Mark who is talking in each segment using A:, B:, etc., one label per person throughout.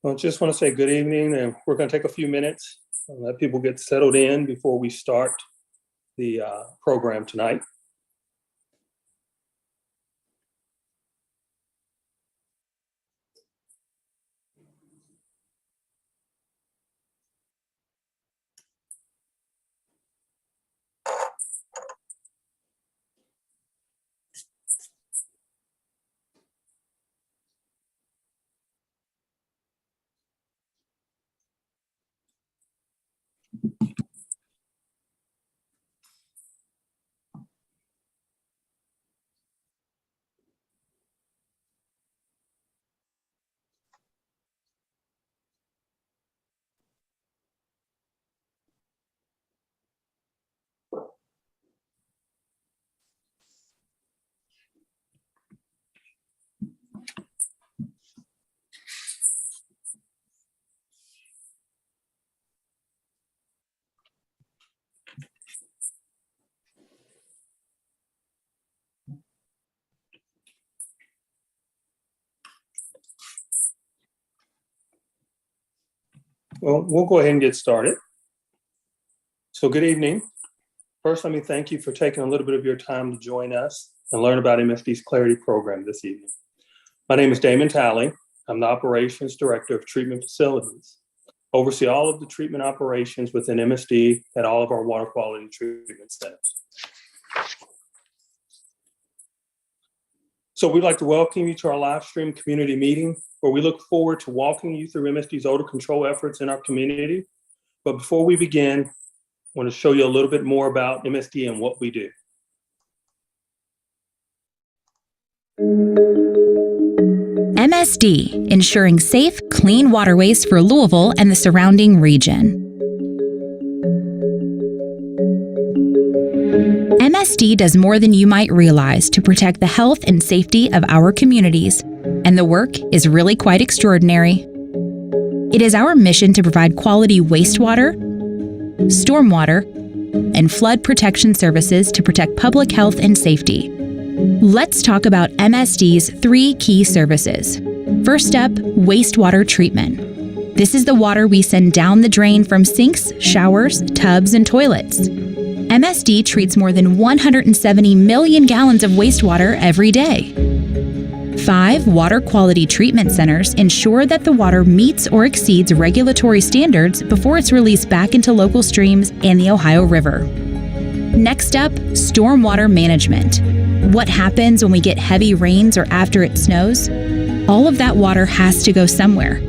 A: Well, just want to say good evening, and we're going to take a few minutes and let people get settled in before we start the program tonight. Well, we'll go ahead and get started. So good evening. First, let me thank you for taking a little bit of your time to join us and learn about MSD's Clarity program this evening. My name is Damon Talley. I'm the Operations Director of Treatment Facilities. Oversee all of the treatment operations within MSD at all of our water quality treatment centers. So we'd like to welcome you to our live stream community meeting, where we look forward to walking you through MSD's odor control efforts in our community. But before we begin, I want to show you a little bit more about MSD and what we do.
B: MSD, ensuring safe, clean waterways for Louisville and the surrounding region. MSD does more than you might realize to protect the health and safety of our communities, and the work is really quite extraordinary. It is our mission to provide quality wastewater, stormwater, and flood protection services to protect public health and safety. Let's talk about MSD's 3 key services. First up, wastewater treatment. This is the water we send down the drain from sinks, showers, tubs, and toilets. MSD treats more than 170 million gallons of wastewater every day. 5 water quality treatment centers ensure that the water meets or exceeds regulatory standards before it's released back into local streams and the Ohio River. Next up, stormwater management. What happens when we get heavy rains or after it snows? All of that water has to go somewhere.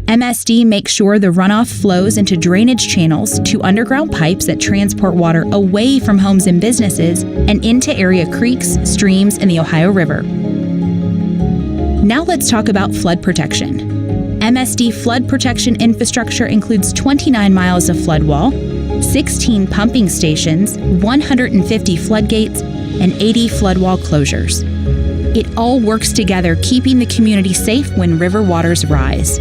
B: MSD makes sure the runoff flows into drainage channels to underground pipes that transport water away from homes and businesses and into area creeks, streams, and the Ohio River. Now let's talk about flood protection. MSD flood protection infrastructure includes 29 miles of flood wall, 16 pumping stations, 150 floodgates, and 80 flood wall closures. It all works together, keeping the community safe when river waters rise.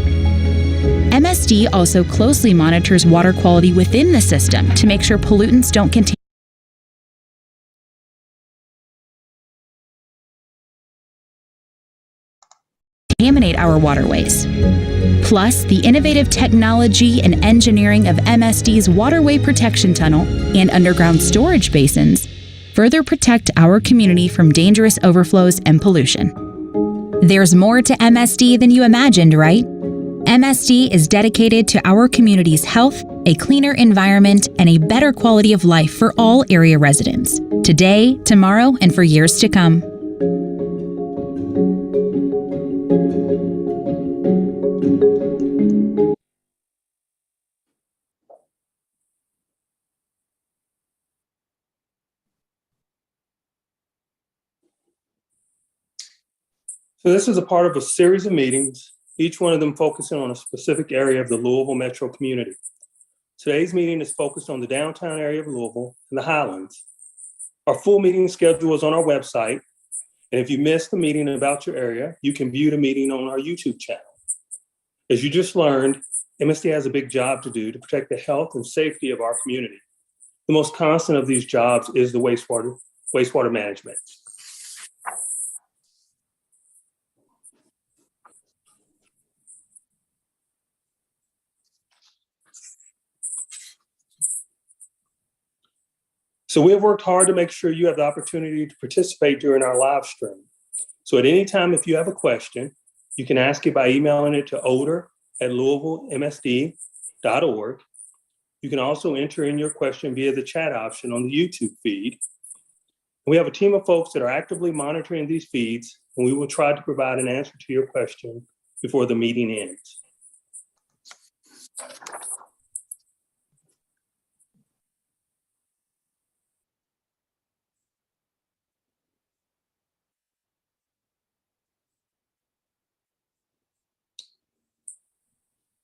B: MSD also closely monitors water quality within the system to make sure pollutants don't contaminate our waterways. Plus, the innovative technology and engineering of MSD's waterway protection tunnel and underground storage basins further protect our community from dangerous overflows and pollution. There's more to MSD than you imagined, right? MSD is dedicated to our community's health, a cleaner environment, and a better quality of life for all area residents, today, tomorrow, and for years to come.
A: So this is a part of a series of meetings, each one of them focusing on a specific area of the Louisville metro community. Today's meeting is focused on the downtown area of Louisville and the Highlands. Our full meeting schedule is on our website, and if you missed the meeting about your area, you can view the meeting on our YouTube channel. As you just learned, MSD has a big job to do to protect the health and safety of our community. The most constant of these jobs is the wastewater management. So we have worked hard to make sure you have the opportunity to participate during our live stream. So at any time, if you have a question, you can ask it by emailing it to odor@louisvillemsd.org. You can also enter in your question via the chat option on the YouTube feed. We have a team of folks that are actively monitoring these feeds, and we will try to provide an answer to your question before the meeting ends.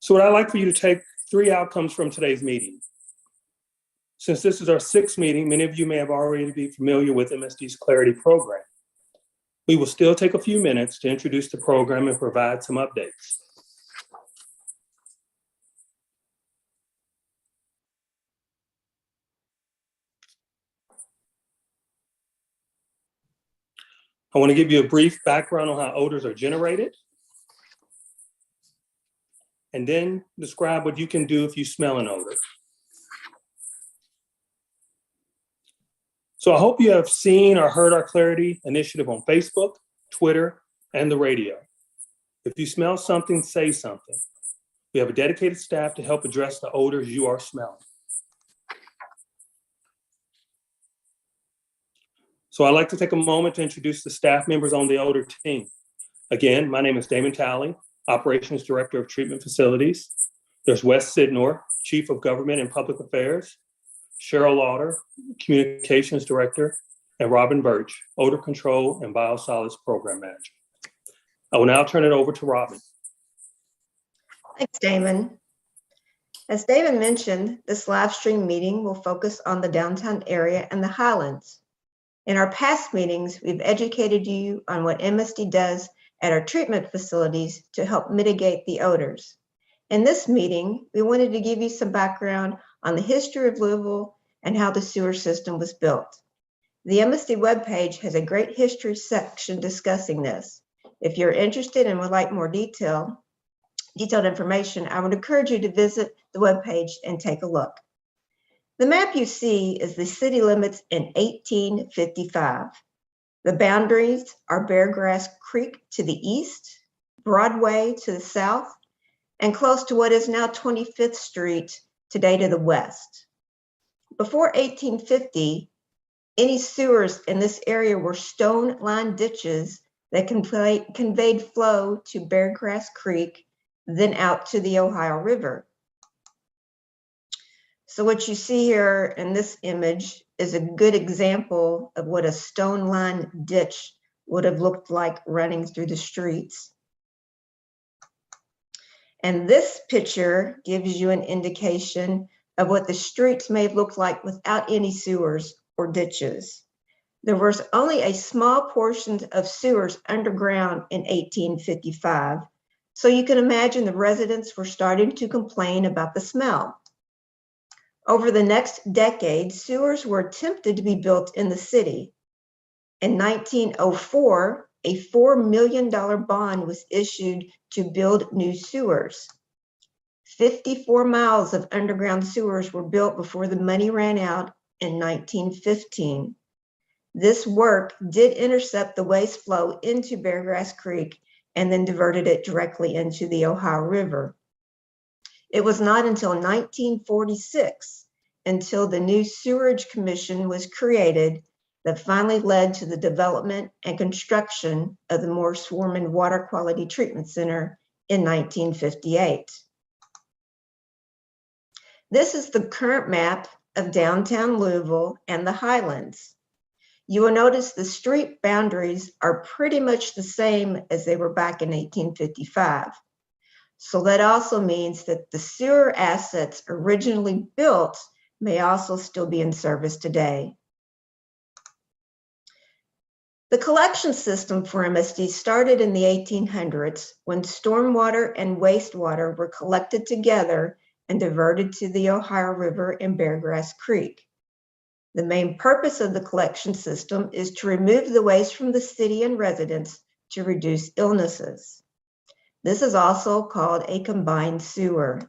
A: So what I'd like for you to take 3 outcomes from today's meeting. Since this is our 6th meeting, many of you may have already be familiar with MSD's Clarity program. We will still take a few minutes to introduce the program and provide some updates. I want to give you a brief background on how odors are generated, and then describe what you can do if you smell an odor. So I hope you have seen or heard our Clarity initiative on Facebook, Twitter, and the radio. If you smell something, say something. We have a dedicated staff to help address the odors you are smelling. So I'd like to take a moment to introduce the staff members on the odor team. Again, my name is Damon Talley, Operations Director of Treatment Facilities. There's Wes Sidnor, Chief of Government and Public Affairs, Cheryl Lauder, Communications Director, and Robin Birch, Odor Control and Biosolids Program Manager. I will now turn it over to Robin.
C: Thanks, Damon. As Damon mentioned, this live stream meeting will focus on the downtown area and the Highlands. In our past meetings, we've educated you on what MSD does at our treatment facilities to help mitigate the odors. In this meeting, we wanted to give you some background on the history of Louisville and how the sewer system was built. The MSD webpage has a great history section discussing this. If you're interested and would like more detailed information, I would encourage you to visit the webpage and take a look. The map you see is the city limits in 1855. The boundaries are Beargrass Creek to the east, Broadway to the south, and close to what is now 25th Street, today to the west. Before 1850, any sewers in this area were stone-lined ditches that conveyed flow to Beargrass Creek, then out to the Ohio River. So what you see here in this image is a good example of what a stone-lined ditch would have looked like running through the streets. And this picture gives you an indication of what the streets may have looked like without any sewers or ditches. There was only a small portion of sewers underground in 1855, so you can imagine the residents were starting to complain about the smell. Over the next decade, sewers were attempted to be built in the city. In 1904, a $4 million bond was issued to build new sewers. 54 miles of underground sewers were built before the money ran out in 1915. This work did intercept the waste flow into Beargrass Creek and then diverted it directly into the Ohio River. It was not until 1946, until the new Sewerage Commission was created, that finally led to the development and construction of the Morse Warman Water Quality Treatment Center in 1958. This is the current map of downtown Louisville and the Highlands. You will notice the street boundaries are pretty much the same as they were back in 1855. So that also means that the sewer assets originally built may also still be in service today. The collection system for MSD started in the 1800s when stormwater and wastewater were collected together and diverted to the Ohio River and Beargrass Creek. The main purpose of the collection system is to remove the waste from the city and residents to reduce illnesses. This is also called a combined sewer.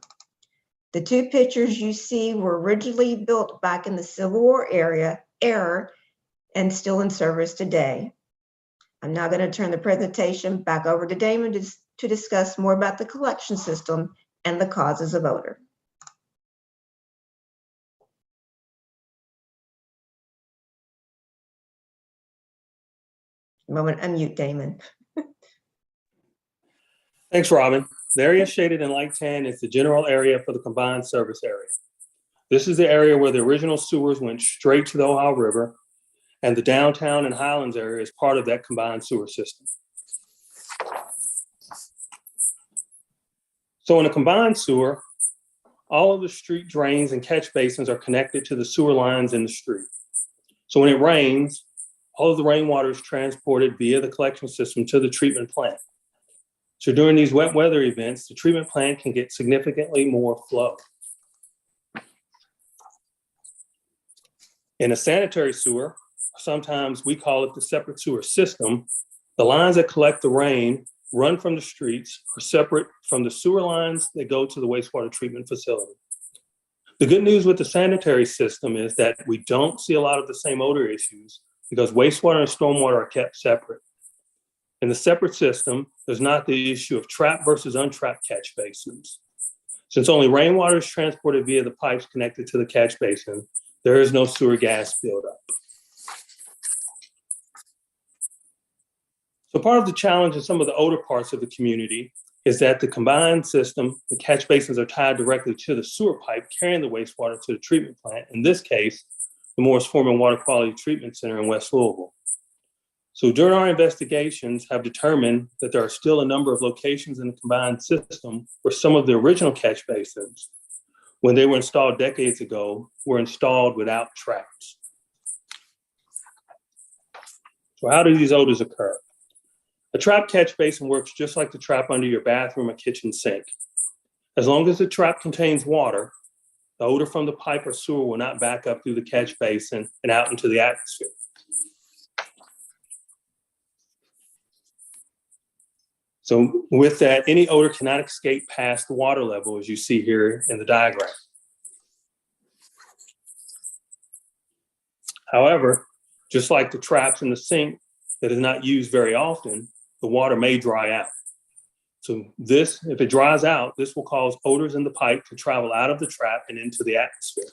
C: The two pictures you see were originally built back in the Civil War era error and still in service today. I'm now going to turn the presentation back over to Damon to discuss more about the collection system and the causes of odor. Moment, unmute Damon.
A: Thanks, Robin. The area shaded in light tan is the general area for the combined service area. This is the area where the original sewers went straight to the Ohio River, and the downtown and Highlands area is part of that combined sewer system. So in a combined sewer, all of the street drains and catch basins are connected to the sewer lines in the street. So when it rains, all of the rainwater is transported via the collection system to the treatment plant. So during these wet weather events, the treatment plant can get significantly more flow. In a sanitary sewer, sometimes we call it the separate sewer system, the lines that collect the rain run from the streets are separate from the sewer lines that go to the wastewater treatment facility. The good news with the sanitary system is that we don't see a lot of the same odor issues because wastewater and stormwater are kept separate. In the separate system, there's not the issue of trapped versus untrapped catch basins. Since only rainwater is transported via the pipes connected to the catch basin, there is no sewer gas buildup. So part of the challenge in some of the older parts of the community is that the combined system, the catch basins are tied directly to the sewer pipe carrying the wastewater to the treatment plant. In this case, the Morris Foreman Water Quality Treatment Center in West Louisville. So during our investigations have determined that there are still a number of locations in the combined system where some of the original catch basins, when they were installed decades ago, were installed without traps. So how do these odors occur? A trap catch basin works just like the trap under your bathroom or kitchen sink. As long as the trap contains water, the odor from the pipe or sewer will not back up through the catch basin and out into the atmosphere. So with that, any odor cannot escape past the water level, as you see here in the diagram. However, just like the traps in the sink that is not used very often, the water may dry out. So this, if it dries out, this will cause odors in the pipe to travel out of the trap and into the atmosphere.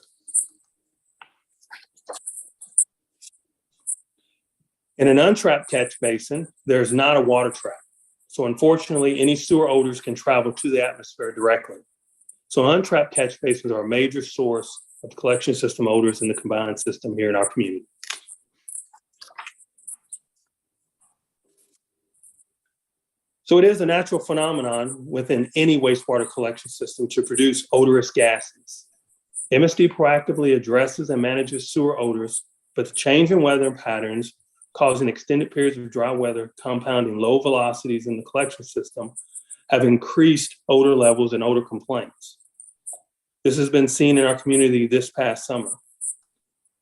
A: In an untrapped catch basin, there's not a water trap. So unfortunately, any sewer odors can travel to the atmosphere directly. So untrapped catch basins are a major source of collection system odors in the combined system here in our community. So it is a natural phenomenon within any wastewater collection system to produce odorous gases. MSD proactively addresses and manages sewer odors, but the change in weather patterns causing extended periods of dry weather, compounding low velocities in the collection system, have increased odor levels and odor complaints. This has been seen in our community this past summer.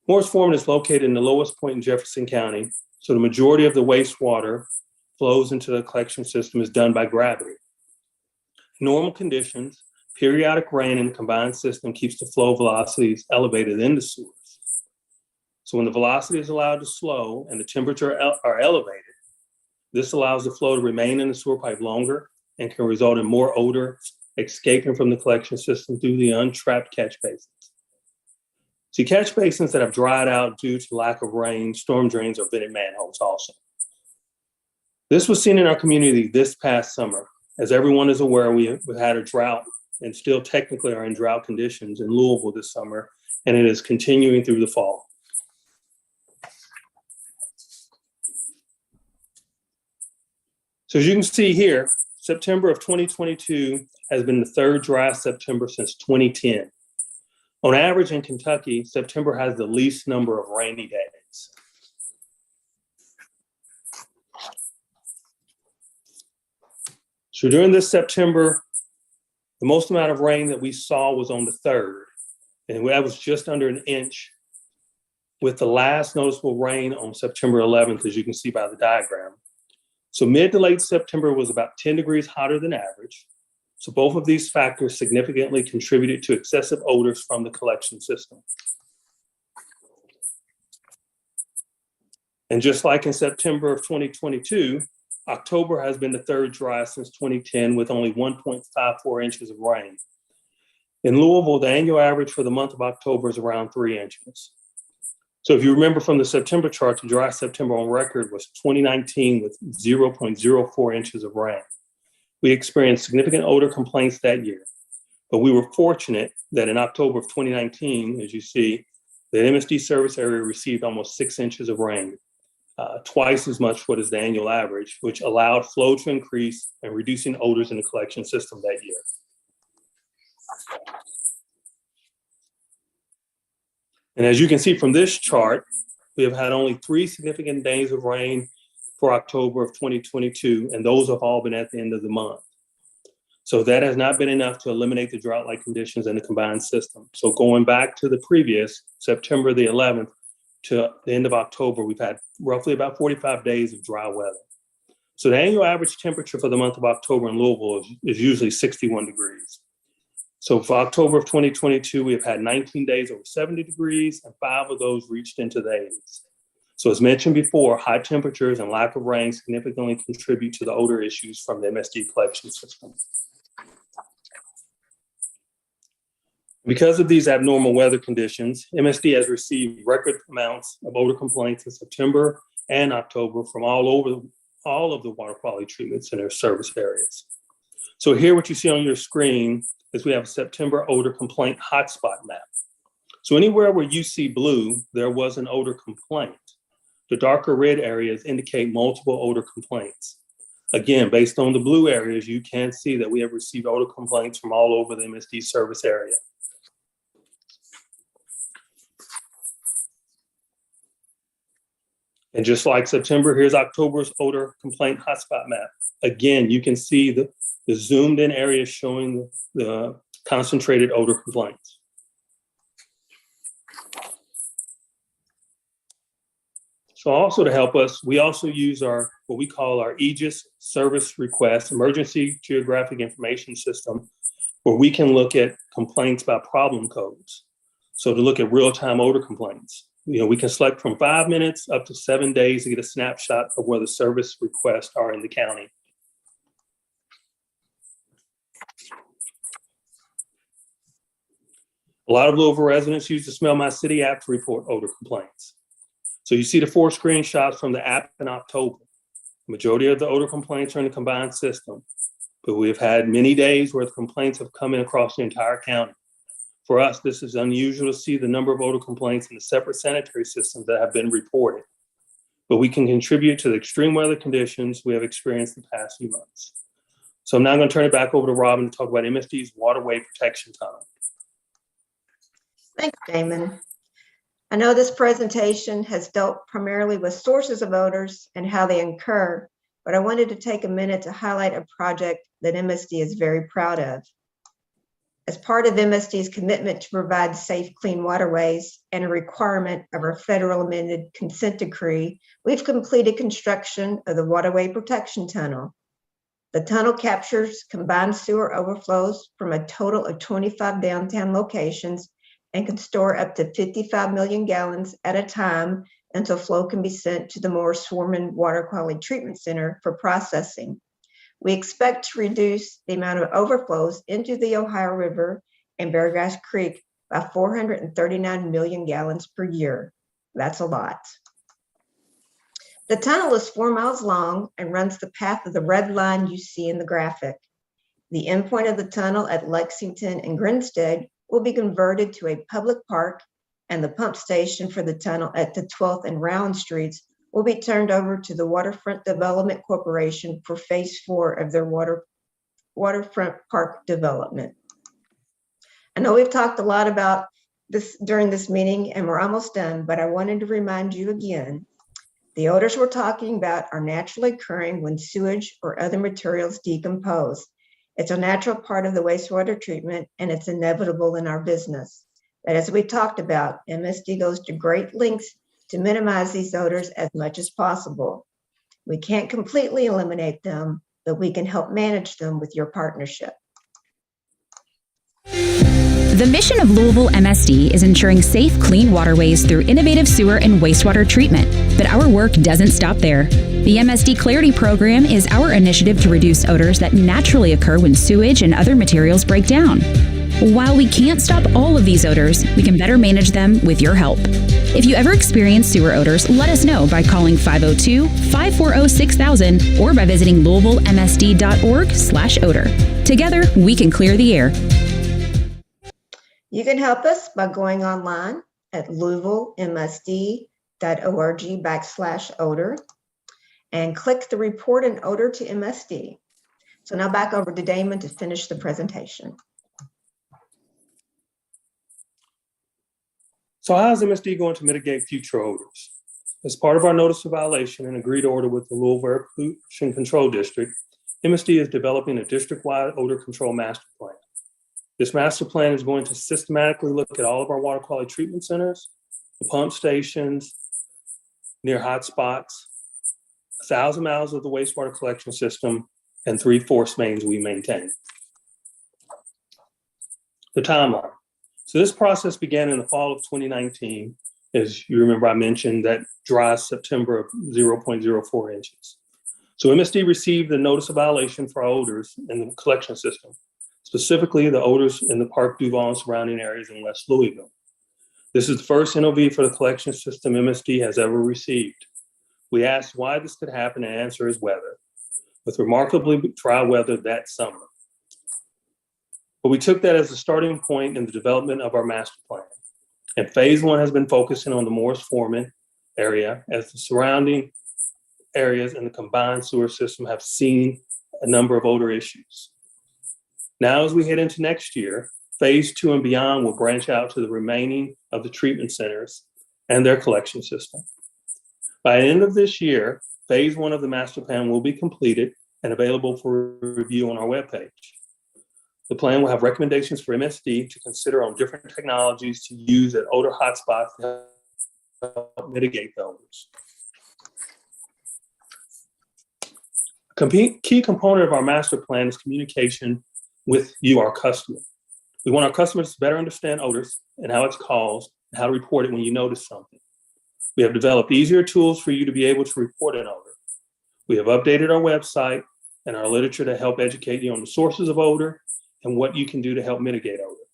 A: Morris Foreman is located in the lowest point in Jefferson County, so the majority of the wastewater flows into the collection system is done by gravity. In normal conditions, periodic rain in the combined system keeps the flow velocities elevated in the sewers. So when the velocity is allowed to slow and the temperature are elevated, this allows the flow to remain in the sewer pipe longer and can result in more odor escaping from the collection system through the untrapped catch basins. See, catch basins that have dried out due to lack of rain, storm drains, or vented manholes also. This was seen in our community this past summer. As everyone is aware, we had a drought and still technically are in drought conditions in Louisville this summer, and it is continuing through the fall. So as you can see here, September of 2022 has been the third driest September since 2010. On average in Kentucky, September has the least number of rainy days. So during this September, the most amount of rain that we saw was on the 3rd, and that was just under an inch, with the last noticeable rain on September 11th, as you can see by the diagram. So mid to late September was about 10 degrees hotter than average. So both of these factors significantly contributed to excessive odors from the collection system. And just like in September of 2022, October has been the third driest since 2010 with only 1.54 inches of rain. In Louisville, the annual average for the month of October is around 3 inches. So if you remember from the September chart, the driest September on record was 2019 with 0.04 inches of rain. We experienced significant odor complaints that year, but we were fortunate that in October of 2019, as you see, the MSD service area received almost 6 inches of rain, twice as much what is the annual average, which allowed flow to increase and reducing odors in the collection system that year. And as you can see from this chart, we have had only 3 significant days of rain for October of 2022, and those have all been at the end of the month. So that has not been enough to eliminate the drought-like conditions in the combined system. So going back to the previous September the 11th to the end of October, we've had roughly about 45 days of dry weather. So the annual average temperature for the month of October in Louisville is usually 61 degrees. So for October of 2022, we have had 19 days over 70 degrees, and 5 of those reached into the 80s. So as mentioned before, high temperatures and lack of rain significantly contribute to the odor issues from the MSD collection system. Because of these abnormal weather conditions, MSD has received record amounts of odor complaints in September and October from all of the water quality treatments in their service areas. So here what you see on your screen is we have a September odor complaint hotspot map. So anywhere where you see blue, there was an odor complaint. The darker red areas indicate multiple odor complaints. Again, based on the blue areas, you can see that we have received odor complaints from all over the MSD service area. And just like September, here's October's odor complaint hotspot map. Again, you can see the zoomed in areas showing the concentrated odor complaints. So also to help us, we also use what we call our Aegis Service Request Emergency Geographic Information System, where we can look at complaints by problem codes. So to look at real-time odor complaints, we can select from 5 minutes up to 7 days to get a snapshot of where the service requests are in the county. A lot of Louisville residents use the Smell My City app to report odor complaints. So you see the 4 screenshots from the app in October. The majority of the odor complaints are in the combined system, but we have had many days where the complaints have come in across the entire county. For us, this is unusual to see the number of odor complaints in the separate sanitary systems that have been reported, but we can contribute to the extreme weather conditions we have experienced the past few months. So I'm now going to turn it back over to Robin to talk about MSD's waterway protection tunnel.
C: Thanks, Damon. I know this presentation has dealt primarily with sources of odors and how they occur, but I wanted to take a minute to highlight a project that MSD is very proud of. As part of MSD's commitment to provide safe, clean waterways and a requirement of our federal amended consent decree, we've completed construction of the Waterway Protection Tunnel. The tunnel captures combined sewer overflows from a total of 25 downtown locations and can store up to 55 million gallons at a time until flow can be sent to the more swarming Water Quality Treatment Center for processing. We expect to reduce the amount of overflows into the Ohio River and Beargrass Creek by 439 million gallons per year. That's a lot. The tunnel is 4 miles long and runs the path of the red line you see in the graphic. The endpoint of the tunnel at Lexington and Grinstead will be converted to a public park, and the pump station for the tunnel at the 12th and Round Streets will be turned over to the Waterfront Development Corporation for phase 4 of their waterfront park development. I know we've talked a lot about this during this meeting and we're almost done, but I wanted to remind you again, the odors we're talking about are naturally occurring when sewage or other materials decompose. It's a natural part of the wastewater treatment and it's inevitable in our business. But as we talked about, MSD goes to great lengths to minimize these odors as much as possible. We can't completely eliminate them, but we can help manage them with your partnership.
B: The mission of Louisville MSD is ensuring safe, clean waterways through innovative sewer and wastewater treatment. But our work doesn't stop there. The MSD Clarity Program is our initiative to reduce odors that naturally occur when sewage and other materials break down. While we can't stop all of these odors, we can better manage them with your help. If you ever experience sewer odors, let us know by calling 502-540-6000 or by visiting louisvillemsd.org/odor. Together, we can clear the air.
C: You can help us by going online at louisvillemsd.org/odor and click the report an odor to MSD. So now back over to Damon to finish the presentation.
A: So how is MSD going to mitigate future odors? As part of our notice of violation and agreed order with the Louisville Air Pollution Control District, MSD is developing a district-wide odor control master plan. This master plan is going to systematically look at all of our water quality treatment centers, the pump stations, near hot spots, 1,000 miles of the wastewater collection system, and 3 force mains we maintain. The timeline. So this process began in the fall of 2019. As you remember, I mentioned that dry September of 0.04 inches. So MSD received the notice of violation for our odors in the collection system, specifically the odors in the Park Duval and surrounding areas in West Louisville. This is the first NOV for the collection system MSD has ever received. We asked why this could happen, and the answer is weather, with remarkably dry weather that summer. But we took that as a starting point in the development of our master plan. And phase 1 has been focusing on the Morris Foreman area, as the surrounding areas in the combined sewer system have seen a number of odor issues. Now, as we head into next year, phase 2 and beyond will branch out to the remaining of the treatment centers and their collection system. By the end of this year, phase 1 of the master plan will be completed and available for review on our webpage. The plan will have recommendations for MSD to consider on different technologies to use at odor hotspots to help mitigate the odors. A key component of our master plan is communication with you, our customer. We want our customers to better understand odors and how it's caused and how to report it when you notice something. We have developed easier tools for you to be able to report an odor. We have updated our website and our literature to help educate you on the sources of odor and what you can do to help mitigate odor.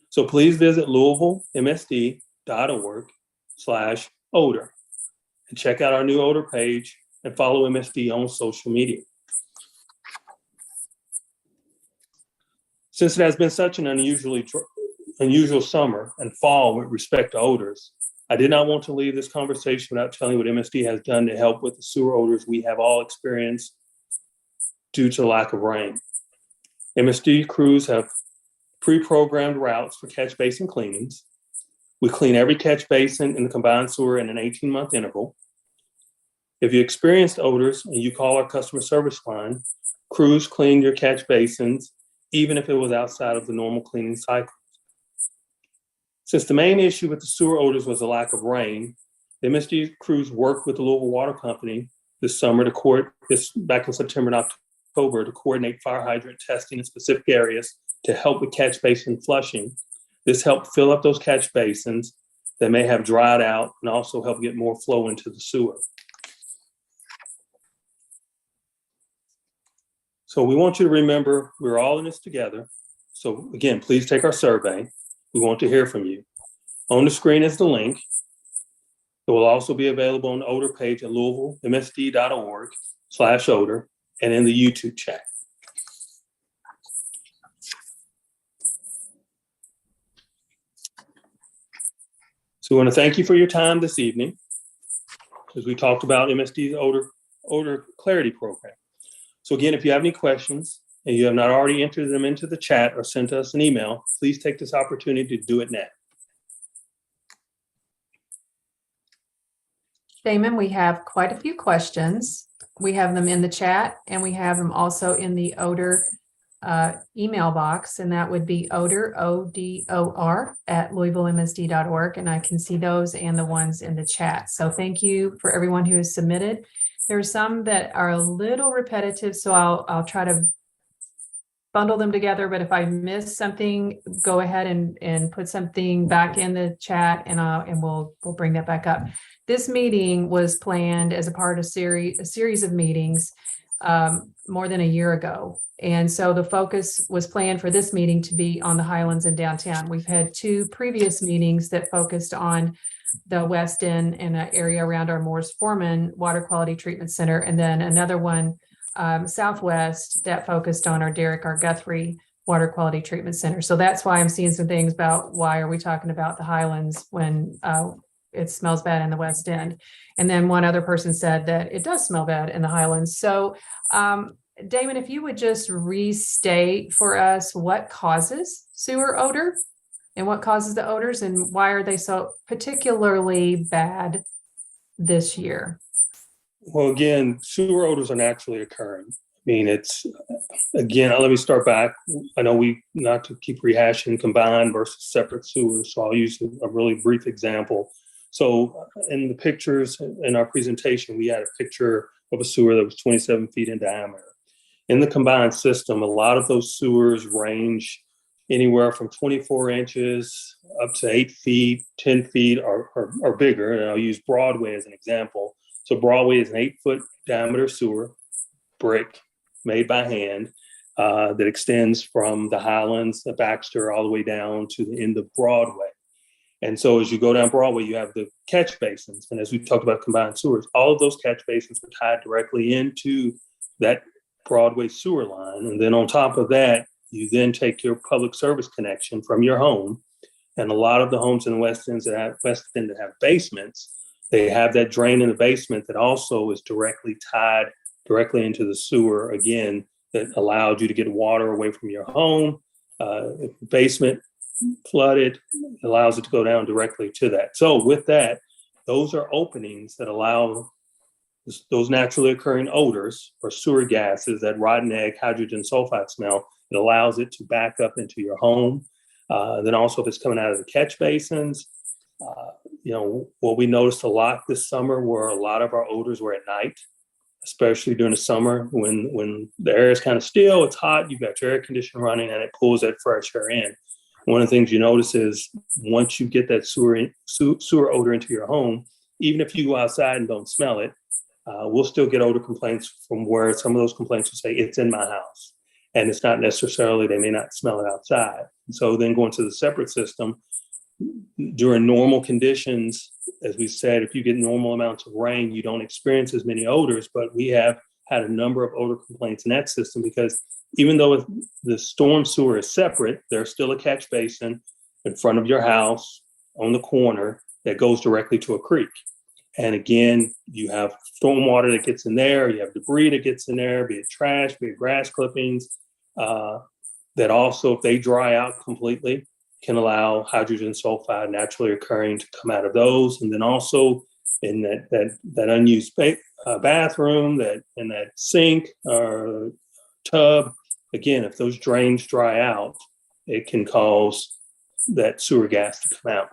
A: So please visit louisvillemsd.org/odor and check out our new odor page and follow MSD on social media. Since it has been such an unusual summer and fall with respect to odors, I did not want to leave this conversation without telling you what MSD has done to help with the sewer odors we have all experienced due to the lack of rain. MSD crews have pre-programmed routes for catch basin cleanings. We clean every catch basin in the combined sewer in an 18-month interval. If you experienced odors and you call our customer service line, crews clean your catch basins, even if it was outside of the normal cleaning cycle. Since the main issue with the sewer odors was the lack of rain, the MSD crews worked with the Louisville Water Company this summer back in September and October to coordinate fire hydrant testing in specific areas to help with catch basin flushing. This helped fill up those catch basins that may have dried out and also help get more flow into the sewer. So we want you to remember we're all in this together. So again, please take our survey. We want to hear from you. On the screen is the link. It will also be available on the odor page at louisvillemsd.org/odor and in the YouTube chat. So we want to thank you for your time this evening as we talked about MSD's odor clarity program. So again, if you have any questions and you have not already entered them into the chat or sent us an email, please take this opportunity to do it now.
D: Damon, we have quite a few questions. We have them in the chat and we have them also in the odor email box, and that would be odor, ODOR, at louisvillemsd.org. And I can see those and the ones in the chat. So thank you for everyone who has submitted. There are some that are a little repetitive, so I'll try to bundle them together, but if I miss something, go ahead and put something back in the chat and we'll bring that back up. This meeting was planned as a part of a series of meetings more than a year ago. And so the focus was planned for this meeting to be on the Highlands and downtown. We've had 2 previous meetings that focused on the West End and an area around our Morris Foreman Water Quality Treatment Center, and then another one Southwest that focused on our Derrick R. Guthrie Water Quality Treatment Center. So that's why I'm seeing some things about why are we talking about the Highlands when it smells bad in the West End. And then one other person said that it does smell bad in the Highlands. So Damon, if you would just restate for us what causes sewer odor and what causes the odors and why are they so particularly bad this year?
A: Well, again, sewer odors are naturally occurring. I mean, it's, again, let me start back. I know not to keep rehashing combined versus separate sewers, so I'll use a really brief example. So in the pictures in our presentation, we had a picture of a sewer that was 27 feet in diameter. In the combined system, a lot of those sewers range anywhere from 24 inches up to 8 feet, 10 feet or bigger. And I'll use Broadway as an example. So Broadway is an 8-foot diameter sewer, brick, made by hand, that extends from the Highlands, the Baxter, all the way down to the end of Broadway. And so as you go down Broadway, you have the catch basins. And as we talked about combined sewers, all of those catch basins are tied directly into that Broadway sewer line. And then on top of that, you then take your public service connection from your home. And a lot of the homes in the West End that have basements, they have that drain in the basement that also is directly tied directly into the sewer, again, that allowed you to get water away from your home. If the basement flooded, it allows it to go down directly to that. So with that, those are openings that allow those naturally occurring odors or sewer gases, that rotten egg, hydrogen sulfide smell, it allows it to back up into your home. Then also if it's coming out of the catch basins, what we noticed a lot this summer were a lot of our odors were at night, especially during the summer when the air is kind of still, it's hot, you've got your air conditioner running and it pulls that fresh air in. One of the things you notice is once you get that sewer odor into your home, even if you go outside and don't smell it, we'll still get odor complaints from where some of those complaints will say it's in my house. And it's not necessarily, they may not smell it outside. So then going to the separate system, during normal conditions, as we said, if you get normal amounts of rain, you don't experience as many odors, but we have had a number of odor complaints in that system because even though the storm sewer is separate, there's still a catch basin in front of your house on the corner that goes directly to a creek. And again, you have storm water that gets in there, you have debris that gets in there, be it trash, be it grass clippings, that also, if they dry out completely, can allow hydrogen sulfide naturally occurring to come out of those. And then also in that unused bathroom, in that sink or tub, again, if those drains dry out, it can cause that sewer gas to come out.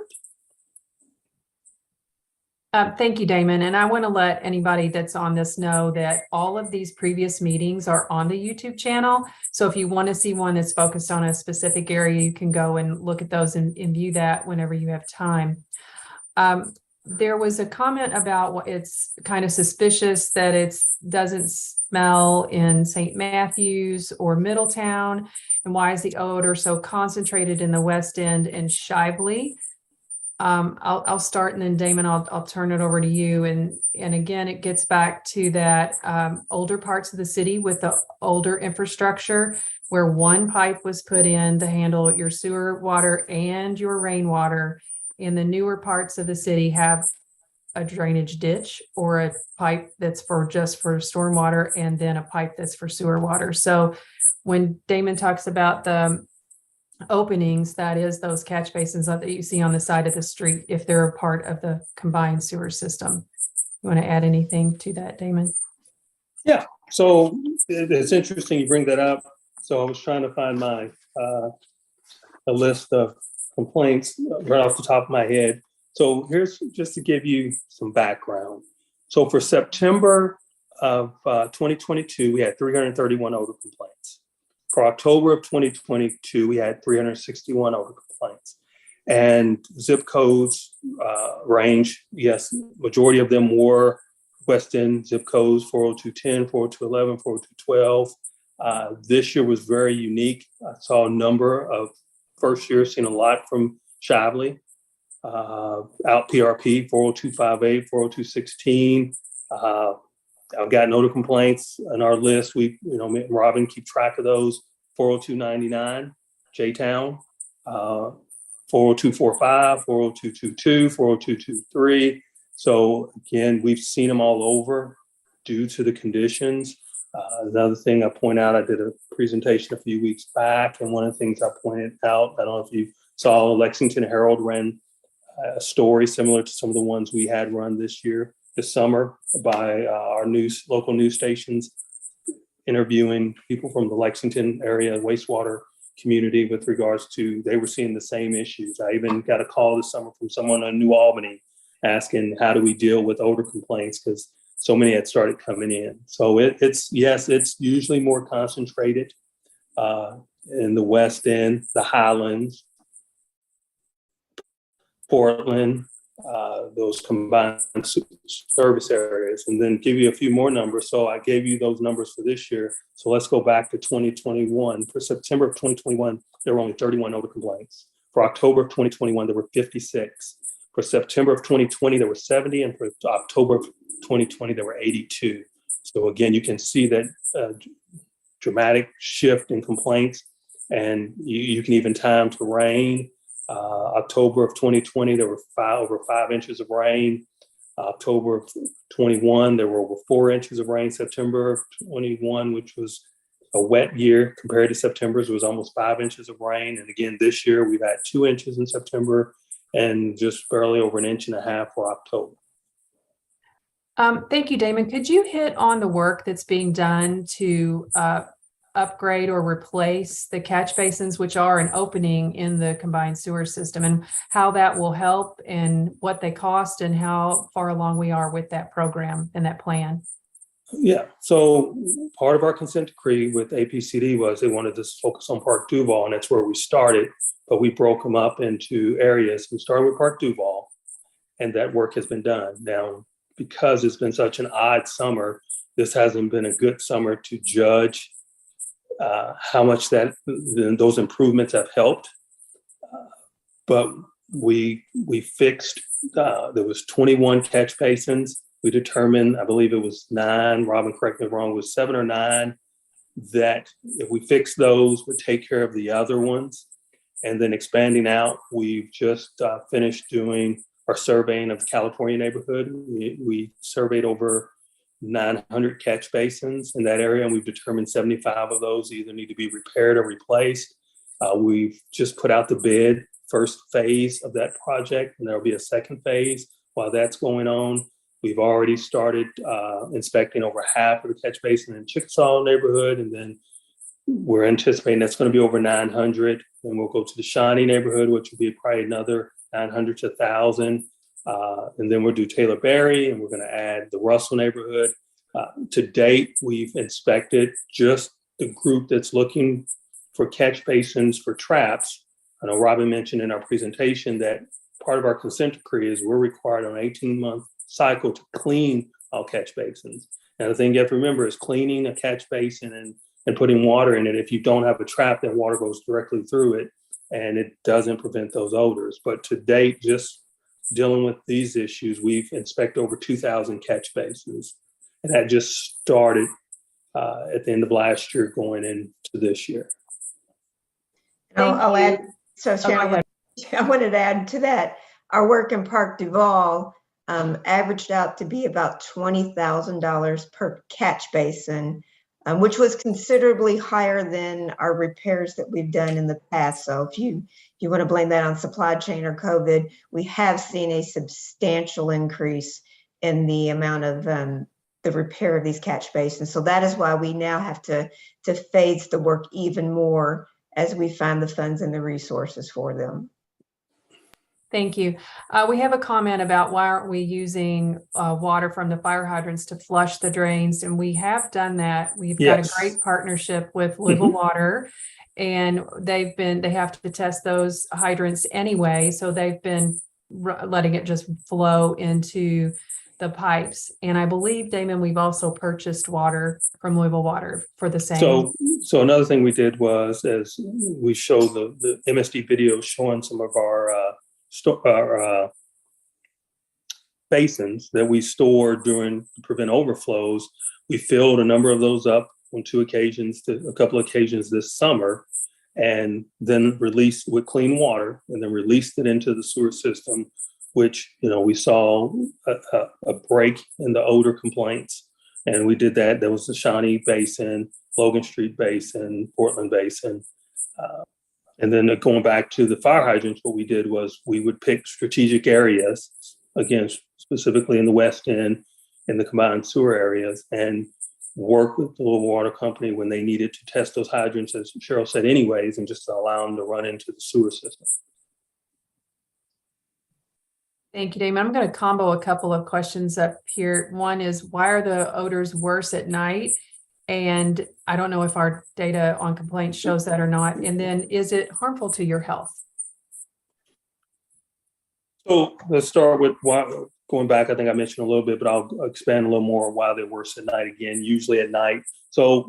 D: Thank you, Damon. And I want to let anybody that's on this know that all of these previous meetings are on the YouTube channel. So if you want to see one that's focused on a specific area, you can go and look at those and view that whenever you have time. There was a comment about it's kind of suspicious that it doesn't smell in St. Matthews or Middletown. And why is the odor so concentrated in the West End and Shively? I'll start and then Damon, I'll turn it over to you. And again, it gets back to that older parts of the city with the older infrastructure where one pipe was put in to handle your sewer water and your rainwater. And the newer parts of the city have a drainage ditch or a pipe that's just for stormwater and then a pipe that's for sewer water. So when Damon talks about the openings, that is those catch basins that you see on the side of the street if they're a part of the combined sewer system. You want to add anything to that, Damon?
A: Yeah, so it's interesting you bring that up. So I was trying to find a list of complaints right off the top of my head. So here's just to give you some background. So for September of 2022, we had 331 odor complaints. For October of 2022, we had 361 odor complaints. And zip codes range, yes, majority of them were West End zip codes, 40210, 40211, 40212. This year was very unique. I saw a number of first year, seen a lot from Shively, out PRP, 40258, 40216. I've gotten odor complaints on our list. Me and Robin keep track of those. 40299, J-Town, 40245, 40222, 40223. So again, we've seen them all over due to the conditions. Another thing I point out, I did a presentation a few weeks back, and one of the things I pointed out, I don't know if you saw, Lexington Herald ran a story similar to some of the ones we had run this summer by our local news stations, interviewing people from the Lexington area wastewater community with regards to, they were seeing the same issues. I even got a call this summer from someone in New Albany asking, how do we deal with odor complaints? Because so many had started coming in. So it's usually more concentrated in the West End, the Highlands, Portland, those combined service areas, and then give you a few more numbers. So I gave you those numbers for this year. So let's go back to 2021. For September of 2021, there were only 31 odor complaints. For October of 2021, there were 56. For September of 2020, there were 70. And for October of 2020, there were 82. So again, you can see that dramatic shift in complaints, and you can even time to rain. October of 2020, there were over 5 inches of rain. October of 21, there were over 4 inches of rain. September of 21, which was a wet year compared to September's, was almost 5 inches of rain. And again, this year we've had 2 inches in September and just barely over 1.5 inches for October.
D: Thank you, Damon. Could you hit on the work that's being done to upgrade or replace the catch basins, which are an opening in the combined sewer system, and how that will help and what they cost and how far along we are with that program and that plan?
A: Yeah, so part of our consent decree with APCD was they wanted to focus on Park Duval, and that's where we started, but we broke them up into areas. We started with Park Duval, and that work has been done. Now, because it's been such an odd summer, this hasn't been a good summer to judge how much those improvements have helped. But we fixed, there was 21 catch basins. We determined, I believe it was 9, Robin, correct me if I'm wrong, it was 7 or 9, that if we fix those, would take care of the other ones. And then expanding out, we've just finished doing our surveying of the California neighborhood. We surveyed over 900 catch basins in that area, and we've determined 75 of those either need to be repaired or replaced. We've just put out the bid, first phase of that project, and there'll be a second phase. While that's going on, we've already started inspecting over half of the catch basin in Chickasaw neighborhood, and then we're anticipating that's going to be over 900. Then we'll go to the Shawnee neighborhood, which will be probably another 900 to 1,000. And then we'll do Taylor Berry, and we're going to add the Russell neighborhood. To date, we've inspected just the group that's looking for catch basins for traps. I know Robin mentioned in our presentation that part of our consent decree is we're required on an 18-month cycle to clean all catch basins. Now, the thing you have to remember is cleaning a catch basin and putting water in it. If you don't have a trap, then water goes directly through it, and it doesn't prevent those odors. But to date, just dealing with these issues, we've inspected over 2,000 catch basins, and that just started at the end of last year going into this year.
C: I'll add, so Sharon, I wanted to add to that, our work in Park Duval averaged out to be about $20,000 per catch basin, which was considerably higher than our repairs that we've done in the past. So if you want to blame that on supply chain or COVID, we have seen a substantial increase in the amount of the repair of these catch basins. So that is why we now have to phase the work even more as we find the funds and the resources for them.
D: Thank you. We have a comment about why aren't we using water from the fire hydrants to flush the drains? And we have done that. We've got a
A: Yes.
D: great partnership with Louisville Water, and they have to test those hydrants anyway. So they've been letting it just flow into the pipes. And I believe, Damon, we've also purchased water from Louisville Water for the same.
A: So another thing we did was, as we showed the MSD video showing some of our basins that we stored during to prevent overflows, we filled a number of those up on a couple of occasions this summer, and then released with clean water, and then released it into the sewer system, which, we saw a break in the odor complaints. And we did that. There was the Shawnee Basin, Logan Street Basin, Portland Basin. And then going back to the fire hydrants, what we did was we would pick strategic areas, again, specifically in the West End, in the combined sewer areas, and work with the Louisville Water Company when they needed to test those hydrants, as Cheryl said, anyways, and just allow them to run into the sewer system.
D: Thank you, Damon. I'm going to combo a couple of questions up here. One is, why are the odors worse at night? And I don't know if our data on complaints shows that or not. And then, is it harmful to your health?
A: So let's start with why, going back, I think I mentioned a little bit, but I'll expand a little more on why they're worse at night again, usually at night. So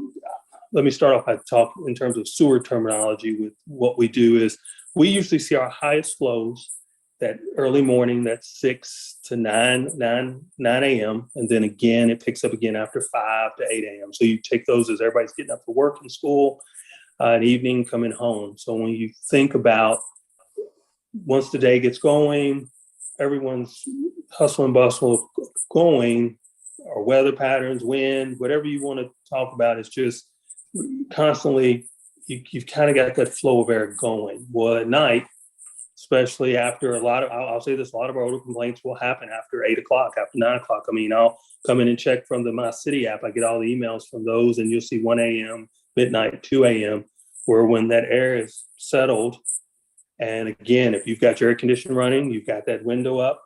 A: let me start off by talking in terms of sewer terminology. With what we do is we usually see our highest flows that early morning, that's 6 to 9 a.m. And then again, it picks up again after 5 to 8 a.m. So you take those as everybody's getting up for work and school, and evening coming home. So when you think about once the day gets going, everyone's hustle and bustle of going, or weather patterns, wind, whatever you want to talk about, is just constantly, you've kind of got that flow of air going. Well, at night, especially after I'll say this, a lot of our odor complaints will happen after 8 o'clock, after 9 o'clock. I mean, I'll come in and check from the My City app. I get all the emails from those, and you'll see 1 a.m., midnight, 2 a.m., where when that air is settled, and again, if you've got your air conditioner running, you've got that window up,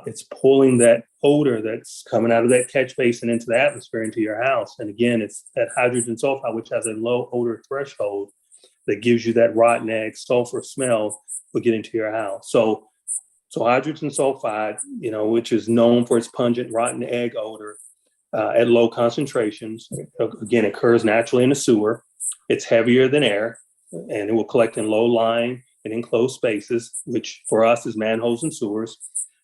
A: it's pulling that odor that's coming out of that catch basin into the atmosphere, into your house. And again, it's that hydrogen sulfide, which has a low odor threshold, that gives you that rotten egg sulfur smell will get into your house. So hydrogen sulfide, which is known for its pungent rotten egg odor, at low concentrations, again, occurs naturally in a sewer. It's heavier than air, and it will collect in low-lying and enclosed spaces, which for us is manholes and sewers.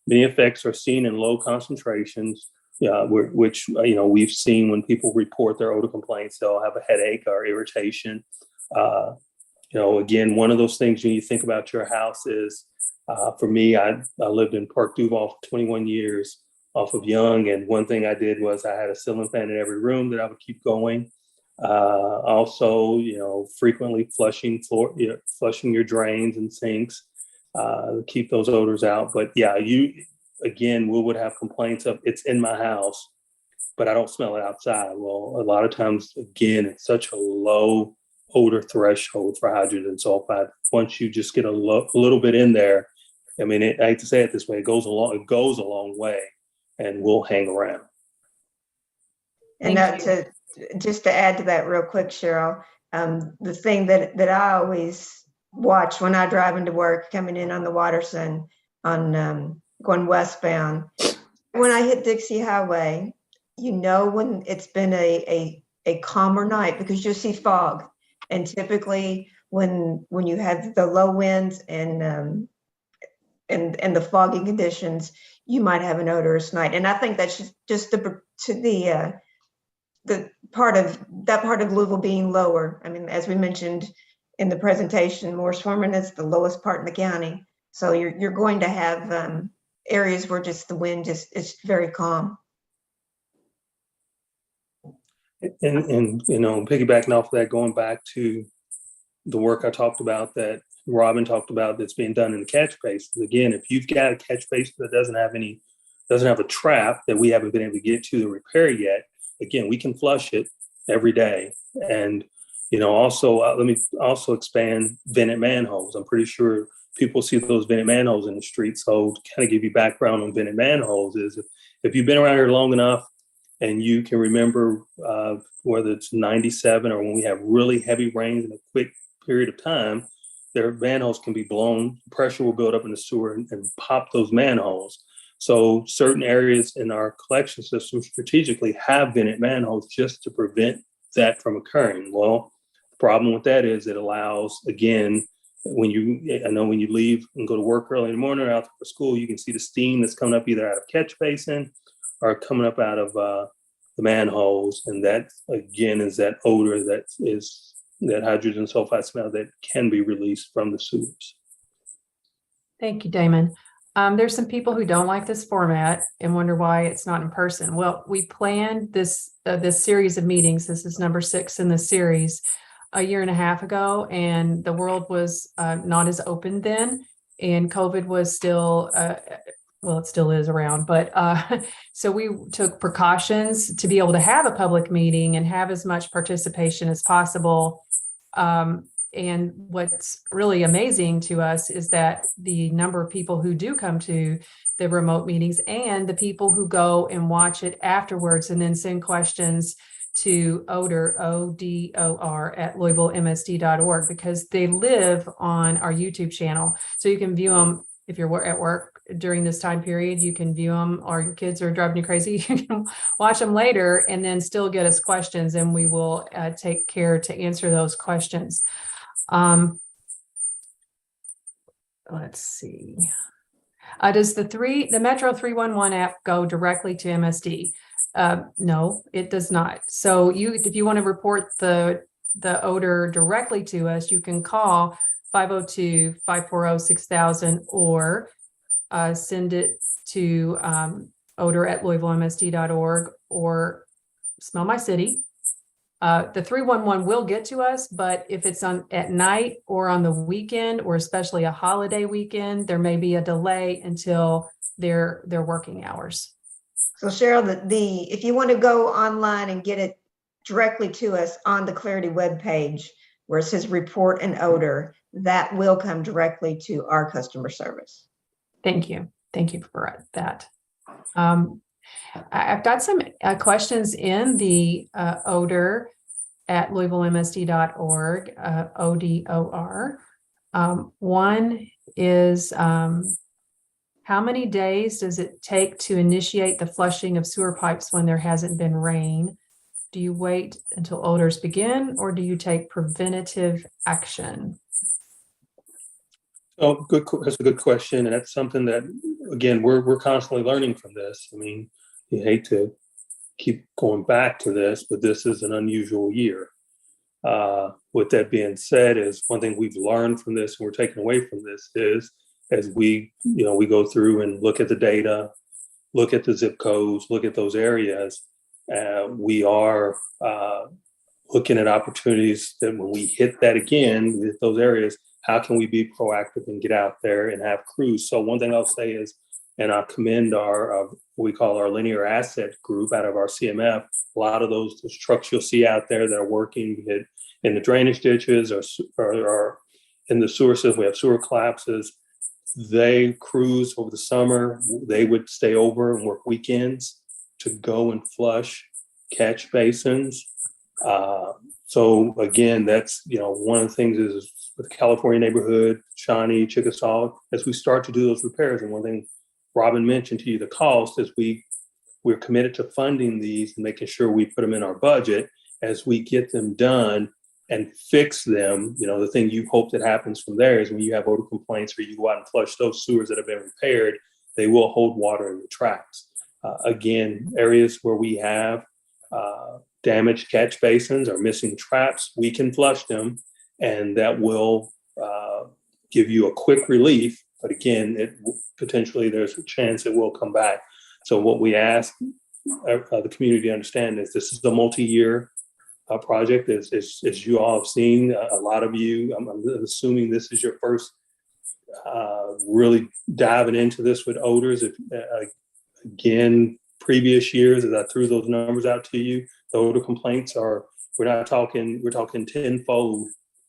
A: Many effects are seen in low concentrations, which we've seen when people report their odor complaints. They'll have a headache or irritation. Again, one of those things when you think about your house is, for me, I lived in Park Duval for 21 years off of Young. And one thing I did was I had a ceiling fan in every room that I would keep going. Also, frequently flushing your drains and sinks, keep those odors out. But yeah, we would have complaints of, it's in my house, but I don't smell it outside. Well, a lot of times, again, it's such a low odor threshold for hydrogen sulfide. Once you just get a little bit in there, I mean, I hate to say it this way, it goes a long way, and will hang around.
C: And just to add to that real quick, Cheryl, the thing that I always watch when I drive into work, coming in on the Watterson, on going westbound, when I hit Dixie Highway, when it's been a calmer night, because you'll see fog. And typically when you have the low winds and the foggy conditions, you might have an odorous night. And I think that's just the part of Louisville being lower. I mean, as we mentioned in the presentation, Morris Forman is the lowest part in the county. So you're going to have areas where just the wind is very calm.
A: And piggybacking off of that, going back to the work I talked about that Robin talked about that's being done in the catch basin. Again, if you've got a catch basin that doesn't have a trap that we haven't been able to get to the repair yet, again, we can flush it every day. And also let me also expand vented manholes. I'm pretty sure people see those vented manholes in the street. So to kind of give you background on vented manholes is if you've been around here long enough and you can remember whether it's 97 or when we have really heavy rains in a quick period of time, their manholes can be blown, pressure will build up in the sewer and pop those manholes. So certain areas in our collection system strategically have vented manholes just to prevent that from occurring. Well, the problem with that is it allows, again, when you leave and go to work early in the morning or out for school, you can see the steam that's coming up either out of catch basin or coming up out of the manholes. And that, again, is that odor that hydrogen sulfide smell that can be released from the sewers.
D: Thank you, Damon. There's some people who don't like this format and wonder why it's not in person. Well, we planned this series of meetings. This is number 6 in the series a year and a half ago, and the world was not as open then, and COVID was still, well, it still is around, but so we took precautions to be able to have a public meeting and have as much participation as possible. And what's really amazing to us is that the number of people who do come to the remote meetings and the people who go and watch it afterwards and then send questions to Odor, ODOR, at LouisvilleMSD.org, because they live on our YouTube channel. So you can view them if you're at work during this time period. You can view them, or your kids are driving you crazy, you can watch them later and then still get us questions, and we will take care to answer those questions. Let's see. Does the Metro 311 app go directly to MSD? No, it does not. So if you want to report the odor directly to us, you can call 502-540-6000 or send it to odor at LouisvilleMSD.org or Smell My City. The 311 will get to us, but if it's at night or on the weekend, or especially a holiday weekend, there may be a delay until their working hours.
C: So Cheryl, if you want to go online and get it directly to us on the Clarity webpage where it says report and odor, that will come directly to our customer service.
D: Thank you. Thank you for that. I've got some questions in the odor at LouisvilleMSD.org, ODOR. One is, how many days does it take to initiate the flushing of sewer pipes when there hasn't been rain? Do you wait until odors begin, or do you take preventative action?
A: Oh, good. That's a good question, and that's something that, again, we're constantly learning from this. I mean, you hate to keep going back to this, but this is an unusual year. With that being said, is one thing we've learned from this and we're taking away from this is, as we go through and look at the data, look at the zip codes, look at those areas, we are looking at opportunities that when we hit that again, with those areas, how can we be proactive and get out there and have crews? So one thing I'll say is, and I commend our what we call our linear asset group out of our CMF. A lot of those trucks you'll see out there that are working in the drainage ditches or in the sewer system. We have sewer collapses. They cruise over the summer. They would stay over and work weekends to go and flush catch basins. So again, that's, one of the things is with the California neighborhood, Shawnee, Chickasaw, as we start to do those repairs. And one thing Robin mentioned to you, the cost, is we're committed to funding these and making sure we put them in our budget as we get them done and fix them. The thing you hope that happens from there is when you have odor complaints or you go out and flush those sewers that have been repaired, they will hold water in the tracks. Again, areas where we have damaged catch basins or missing traps, we can flush them, and that will give you a quick relief. But again, potentially there's a chance it will come back. So what we ask the community to understand is this is a multi-year project. As you all have seen, a lot of you, I'm assuming this is your first really diving into this with odors. Again, previous years, as I threw those numbers out to you, the odor complaints we're talking tenfold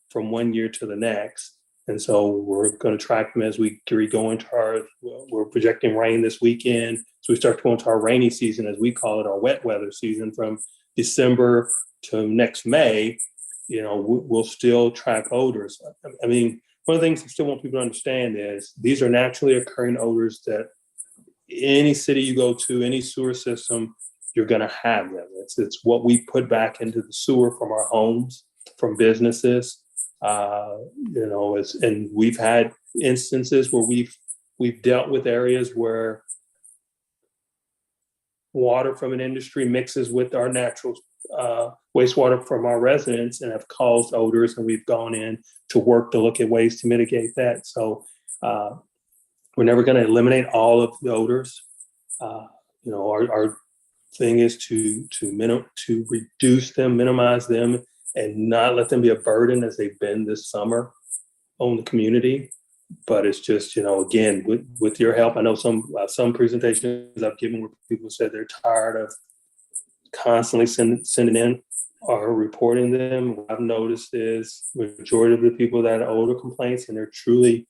A: from one year to the next. And so we're going to track them as we go into we're projecting rain this weekend. So we start to go into our rainy season, as we call it, our wet weather season from December to next May. We'll still track odors. I mean, one of the things I still want people to understand is these are naturally occurring odors that any city you go to, any sewer system, you're going to have them. It's what we put back into the sewer from our homes, from businesses. And we've had instances where we've dealt with areas where water from an industry mixes with our natural wastewater from our residents and have caused odors, and we've gone in to work to look at ways to mitigate that. So we're never going to eliminate all of the odors. Our thing is to reduce them, minimize them, and not let them be a burden as they've been this summer on the community. But it's just, again, with your help, I know some presentations I've given where people said they're tired of constantly sending in or reporting them. What I've noticed is majority of the people that have odor complaints and they're truly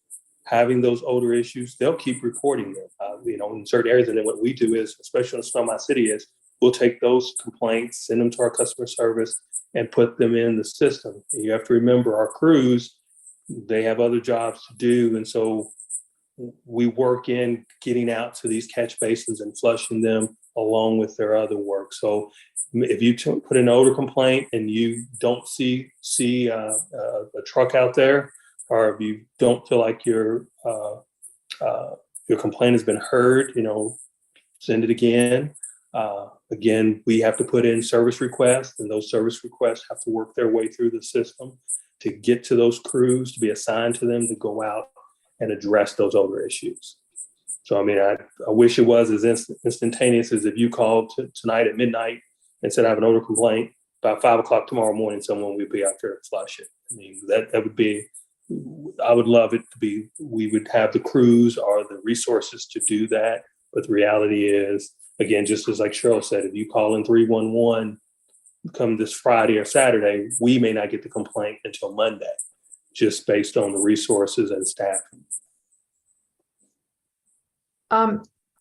A: having those odor issues, they'll keep reporting them, in certain areas. And then what we do is, especially in Snow Mountain City, is we'll take those complaints, send them to our customer service, and put them in the system. And you have to remember our crews, they have other jobs to do. And so we work in getting out to these catch basins and flushing them along with their other work. So if you put an odor complaint and you don't see a truck out there, or if you don't feel like your complaint has been heard, send it again. Again, we have to put in service requests, and those service requests have to work their way through the system to get to those crews, to be assigned to them to go out and address those odor issues. So, I mean, I wish it was as instantaneous as if you called tonight at midnight and said, I have an odor complaint. By 5 o'clock tomorrow morning, someone would be out there to flush it. I mean, that would be, I would love it to be, we would have the crews or the resources to do that. But the reality is, again, just as like Cheryl said, if you call in 311 come this Friday or Saturday, we may not get the complaint until Monday, just based on the resources and staffing.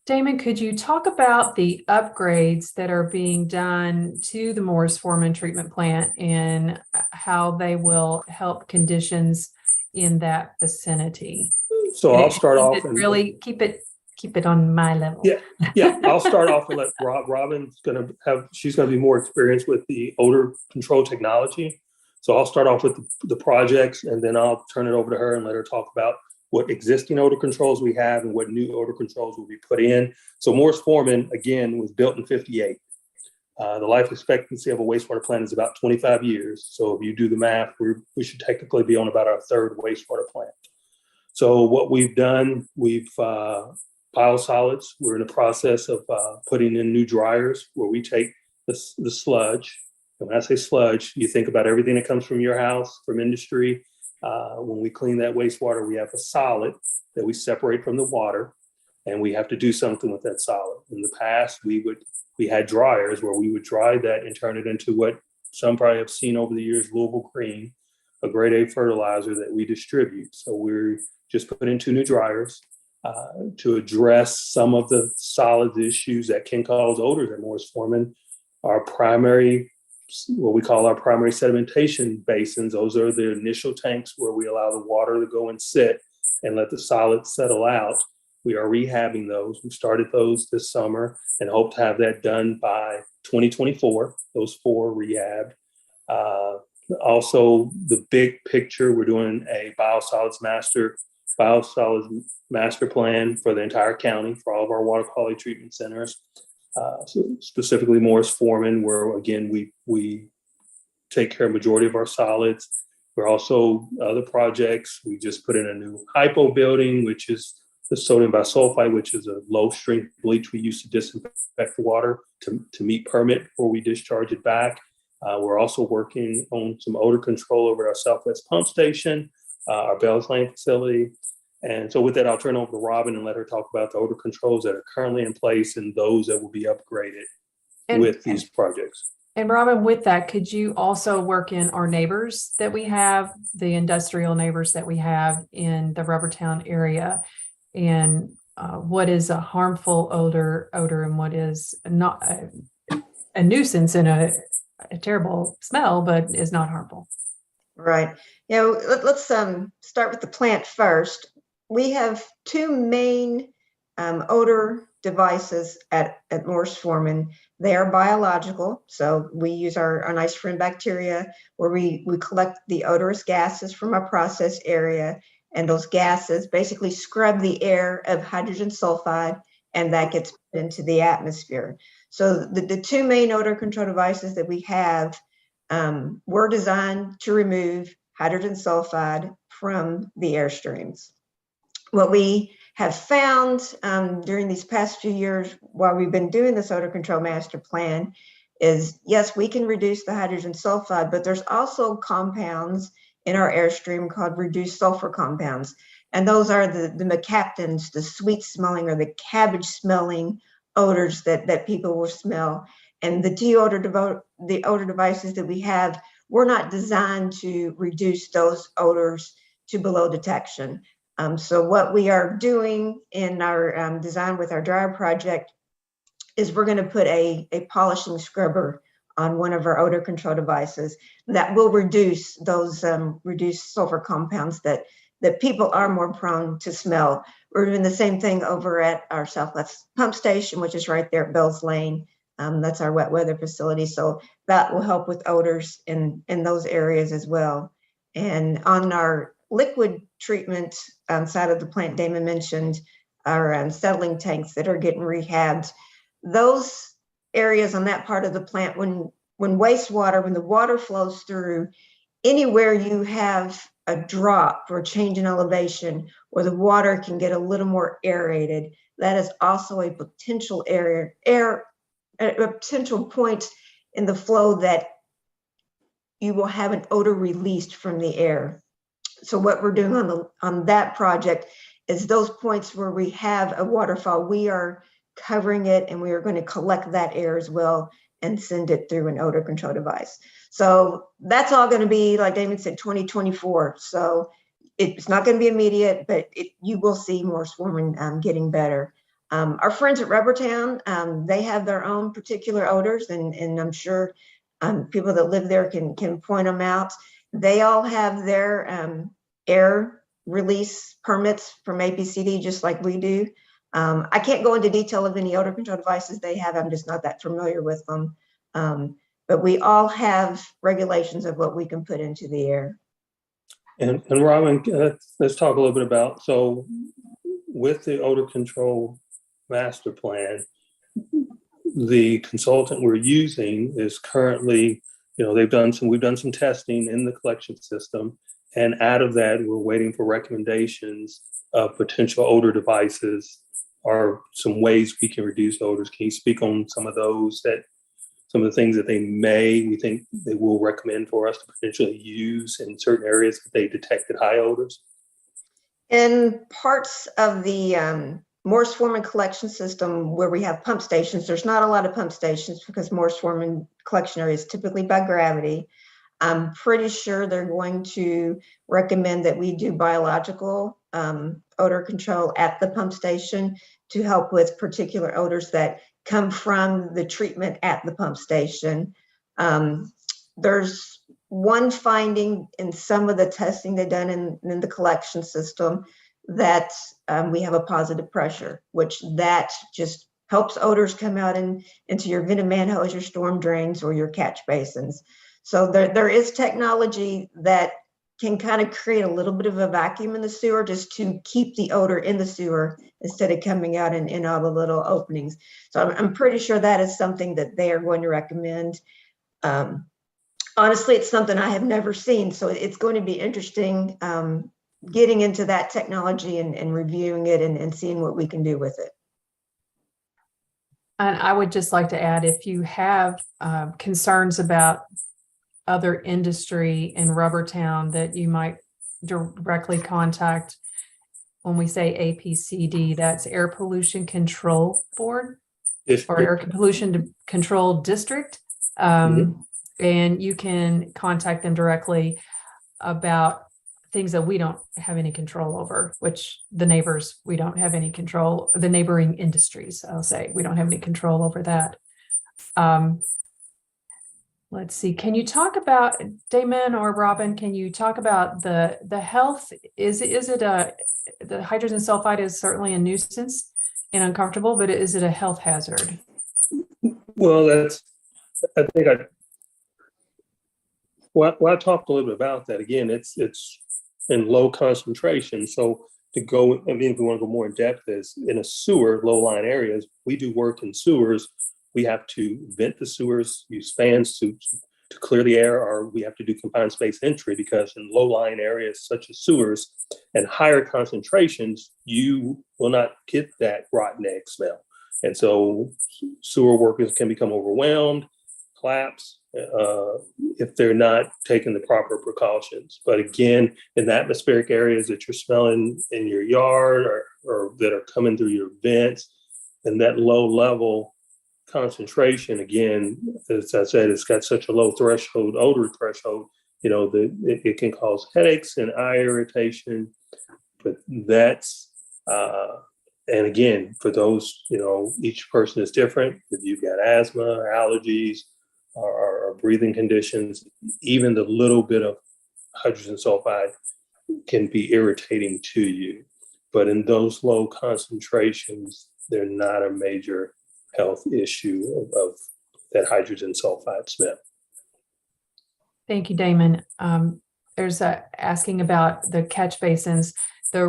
D: Damon, could you talk about the upgrades that are being done to the Morris Foreman treatment plant and how they will help conditions in that vicinity?
A: So I'll start off
D: and really keep it on my level.
A: Yeah. I'll start off and let Robin's she's going to be more experienced with the odor control technology. So I'll start off with the projects, and then I'll turn it over to her and let her talk about what existing odor controls we have and what new odor controls will be put in. So Morris Foreman, again, was built in 58. The life expectancy of a wastewater plant is about 25 years. So if you do the math, we should technically be on about our third wastewater plant. So what we've done, we've biosolids. We're in the process of putting in new dryers where we take the sludge. And when I say sludge, you think about everything that comes from your house, from industry. When we clean that wastewater, we have a solid that we separate from the water, and we have to do something with that solid. In the past, we had dryers where we would dry that and turn it into what some probably have seen over the years, Louisville Green, a grade A fertilizer that we distribute. So we're just putting in 2 new dryers to address some of the solid issues that can cause odors at Morris Foreman. What we call our primary sedimentation basins, those are the initial tanks where we allow the water to go and sit and let the solids settle out. We are rehabbing those. We started those this summer and hope to have that done by 2024, those 4 rehabbed. Also, the big picture, we're doing a biosolids master plan for the entire county for all of our water quality treatment centers. So specifically Morris Foreman, where again we take care of majority of our solids. We're also other projects. We just put in a new hypo building, which is the sodium bisulfite, which is a low strength bleach we use to disinfect the water to meet permit before we discharge it back. We're also working on some odor control over our Southwest pump station, our Bells Lane facility. And so with that, I'll turn over to Robin and let her talk about the odor controls that are currently in place and those that will be upgraded with these projects.
D: And Robin, with that, could you also work in our neighbors that we have, the industrial neighbors that we have in the Rubbertown area? And what is a harmful odor and what is not a nuisance and a terrible smell, but is not harmful?
C: Right. Let's start with the plant first. We have two main odor devices at Morse Foreman. They are biological, so we use our nice friend bacteria, where we collect the odorous gases from our process area, and those gases basically scrub the air of hydrogen sulfide, and that gets put into the atmosphere. So the two main odor control devices that we have were designed to remove hydrogen sulfide from the air streams. What we have found during these past few years while we've been doing this odor control master plan is, yes, we can reduce the hydrogen sulfide, but there's also compounds in our airstream called reduced sulfur compounds. And those are the mercaptans, the sweet smelling or the cabbage smelling odors that people will smell. And the odor devices that we have were not designed to reduce those odors to below detection. So what we are doing in our design with our dryer project is we're going to put a polishing scrubber on one of our odor control devices that will reduce those reduced sulfur compounds that people are more prone to smell. We're doing the same thing over at our Southwest pump station, which is right there at Bell's Lane. That's our wet weather facility. So that will help with odors in those areas as well. And on our liquid treatment side of the plant, Damon mentioned our settling tanks that are getting rehabbed. Those areas on that part of the plant, when wastewater, when the water flows through, anywhere you have a drop or a change in elevation where the water can get a little more aerated, that is also a potential a potential point in the flow that you will have an odor released from the air. So what we're doing on that project is those points where we have a waterfall, we are covering it and we are going to collect that air as well and send it through an odor control device. So that's all going to be, like Damon said, 2024. So it's not going to be immediate, but you will see Morse Foreman getting better. Our friends at Rubbertown, they have their own particular odors, and I'm sure people that live there can point them out. They all have their air release permits from APCD, just like we do. I can't go into detail of any odor control devices they have. I'm just not that familiar with them. But we all have regulations of what we can put into the air.
A: And Robin, let's talk a little bit about, so with the odor control master plan, the consultant we're using is currently, we've done some testing in the collection system, and out of that, we're waiting for recommendations of potential odor devices or some ways we can reduce odors. Can you speak on some of those, some of the things that we think they will recommend for us to potentially use in certain areas that they detected high odors?
C: In parts of the Morse Foreman collection system where we have pump stations, there's not a lot of pump stations because Morse Foreman collection area is typically by gravity. I'm pretty sure they're going to recommend that we do biological odor control at the pump station to help with particular odors that come from the treatment at the pump station. There's one finding in some of the testing they've done in the collection system that we have a positive pressure, which that just helps odors come out into your vented manholes, your storm drains, or your catch basins. So there is technology that can kind of create a little bit of a vacuum in the sewer just to keep the odor in the sewer instead of coming out in all the little openings. So I'm pretty sure that is something that they are going to recommend. Honestly, it's something I have never seen, so it's going to be interesting getting into that technology and reviewing it and seeing what we can do with it.
D: And I would just like to add, if you have concerns about other industry in Rubbertown, that you might directly contact, when we say APCD, that's Air Pollution Control Board or Air Pollution Control District. And you can contact them directly about things that we don't have any control over, which the neighbors, we don't have any control, the neighboring industries, I'll say, we don't have any control over that. Let's see, can you talk about, Damon or Robin, can you talk about the health? Is it the hydrogen sulfide is certainly a nuisance and uncomfortable, but is it a health hazard?
A: Well, I think I talked a little bit about that. Again, it's in low concentration. So to go, I mean, if we want to go more in depth, is in a sewer, low-lying areas, we do work in sewers. We have to vent the sewers, use fans to clear the air, or we have to do confined space entry, because in low-lying areas such as sewers and higher concentrations, you will not get that rotten egg smell. And so sewer workers can become overwhelmed, collapse, if they're not taking the proper precautions. But again, in the atmospheric areas that you're smelling in your yard or that are coming through your vents, and that low level concentration, again, as I said, it's got such a low threshold, odor threshold, that it can cause headaches and eye irritation. But that's, and again, for those, each person is different. If you've got asthma, or allergies, or breathing conditions, even the little bit of hydrogen sulfide can be irritating to you. But in those low concentrations, they're not a major health issue of that hydrogen sulfide smell.
D: Thank you, Damon. There's asking about the catch basins. The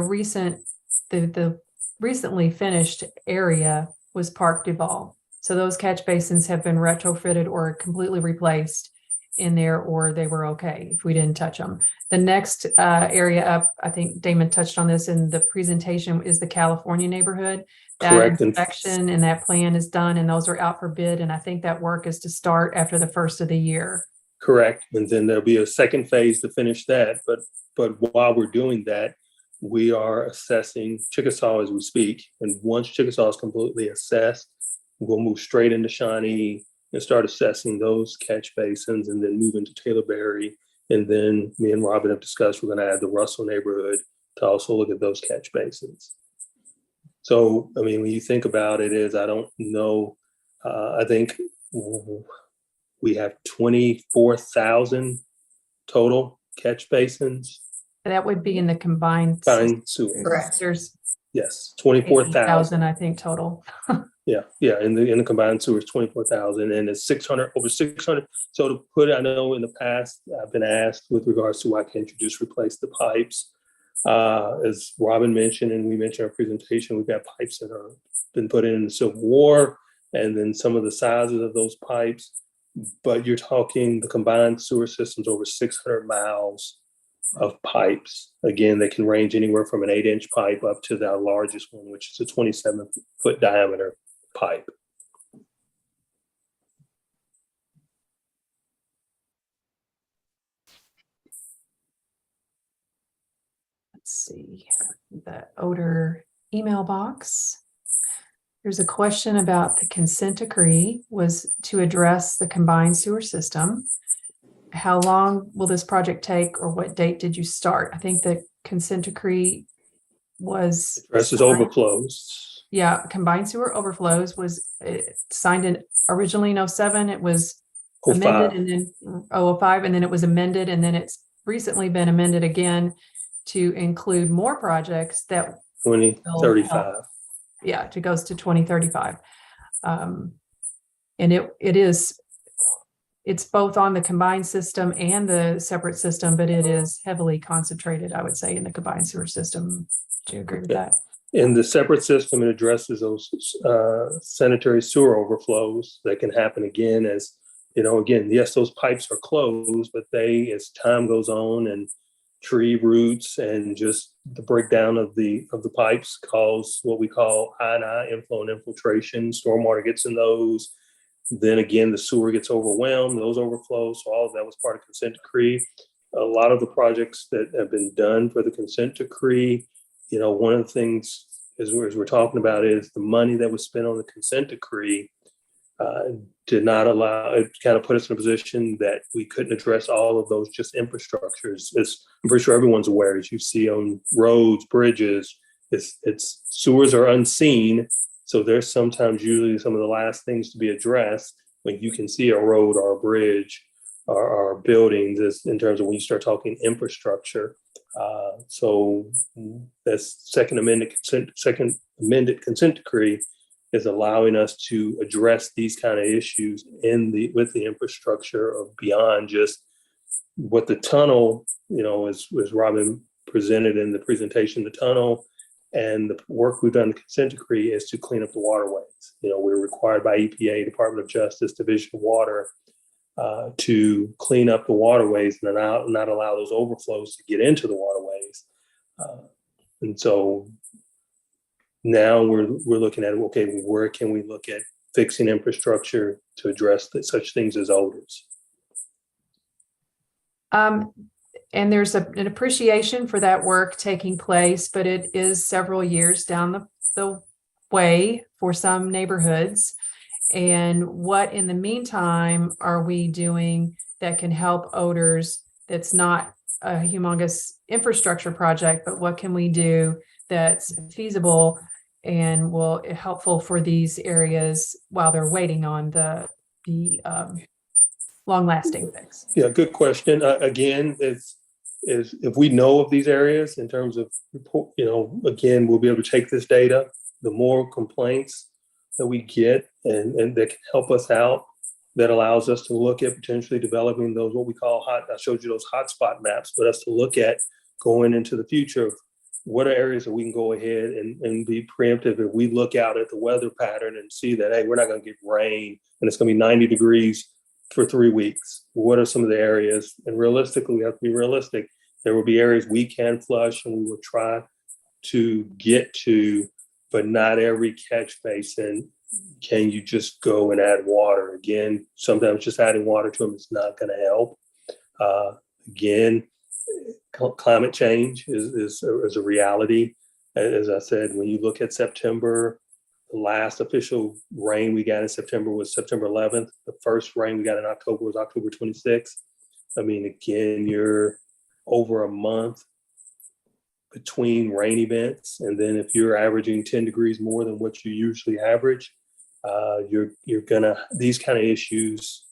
D: recently finished area was Park Duval. So those catch basins have been retrofitted or completely replaced in there, or they were okay if we didn't touch them. The next area up, I think Damon touched on this in the presentation, is the California neighborhood. That
A: Correct.
D: inspection and that plan is done, and those are out for bid. And I think that work is to start after the first of the year.
A: Correct. And then there'll be a second phase to finish that. But while we're doing that, we are assessing Chickasaw as we speak. And once Chickasaw is completely assessed, we'll move straight into Shawnee and start assessing those catch basins, and then move into Taylorberry. And then me and Robin have discussed, we're going to add the Russell neighborhood to also look at those catch basins. So, I mean, when you think about it, I don't know, I think we have 24,000 total catch basins.
D: That would be in the combined
A: Sewer.
C: Correct.
D: There's
A: Yes, 24,000.
D: I think total.
A: Yeah, in the combined sewer is 24,000, and it's 600, over 600. So to put it, I know in the past I've been asked with regards to why can't you just replace the pipes? As Robin mentioned, and we mentioned in our presentation, we've got pipes that are been put in the Civil War, and then some of the sizes of those pipes. But you're talking the combined sewer systems over 600 miles of pipes. Again, they can range anywhere from an 8-inch pipe up to the largest one, which is a 27-foot diameter pipe.
D: Let's see, the Odor email box. There's a question about the consent decree was to address the combined sewer system. How long will this project take, or what date did you start? I think the consent decree was
A: Addresses overflows.
D: Yeah, combined sewer overflows was signed in originally in 07. It was amended and then 05, and then it was amended, and then it's recently been amended again to include more projects that
A: 2035.
D: Yeah, it goes to 2035. And it's both on the combined system and the separate system, but it is heavily concentrated, I would say, in the combined sewer system. Do you agree with that?
A: In the separate system, it addresses those sanitary sewer overflows that can happen again as, again, yes, those pipes are closed, but as time goes on and tree roots and just the breakdown of the pipes cause what we call I&I, inflow and infiltration. Stormwater gets in those. Then again, the sewer gets overwhelmed, those overflows. So all of that was part of consent decree. A lot of the projects that have been done for the consent decree, one of the things as we're talking about is the money that was spent on the consent decree did not allow, it kind of put us in a position that we couldn't address all of those just infrastructures. As I'm pretty sure everyone's aware, as you see on roads, bridges, it's sewers are unseen. So there's sometimes usually some of the last things to be addressed when you can see a road or a bridge or buildings is in terms of when you start talking infrastructure. So that's second amended consent decree is allowing us to address these kind of issues with the infrastructure of beyond just what the tunnel, as Robin presented in the presentation, the tunnel and the work we've done in the consent decree is to clean up the waterways. We're required by EPA, Department of Justice, Division of Water, to clean up the waterways and not allow those overflows to get into the waterways. And so now we're looking at, okay, where can we look at fixing infrastructure to address such things as odors?
D: And there's an appreciation for that work taking place, but it is several years down the way for some neighborhoods. And what in the meantime are we doing that can help odors that's not a humongous infrastructure project, but what can we do that's feasible and will helpful for these areas while they're waiting on the long-lasting fix?
A: Yeah, good question. Again, is if we know of these areas in terms of report, again, we'll be able to take this data. The more complaints that we get and that can help us out, that allows us to look at potentially developing those, what we call I showed you those hotspot maps, but us to look at going into the future of what are areas that we can go ahead and be preemptive. If we look out at the weather pattern and see that, hey, we're not going to get rain and it's going to be 90 degrees for 3 weeks. What are some of the areas? And realistically, we have to be realistic. There will be areas we can flush and we will try to get to, but not every catch basin can you just go and add water. Again, sometimes just adding water to them is not going to help. Again, climate change is a reality. As I said, when you look at September, the last official rain we got in September was September 11th. The first rain we got in October was October 26th. I mean, again, you're over a month between rain events. And then if you're averaging 10 degrees more than what you usually average, you're gonna, these kind of issues,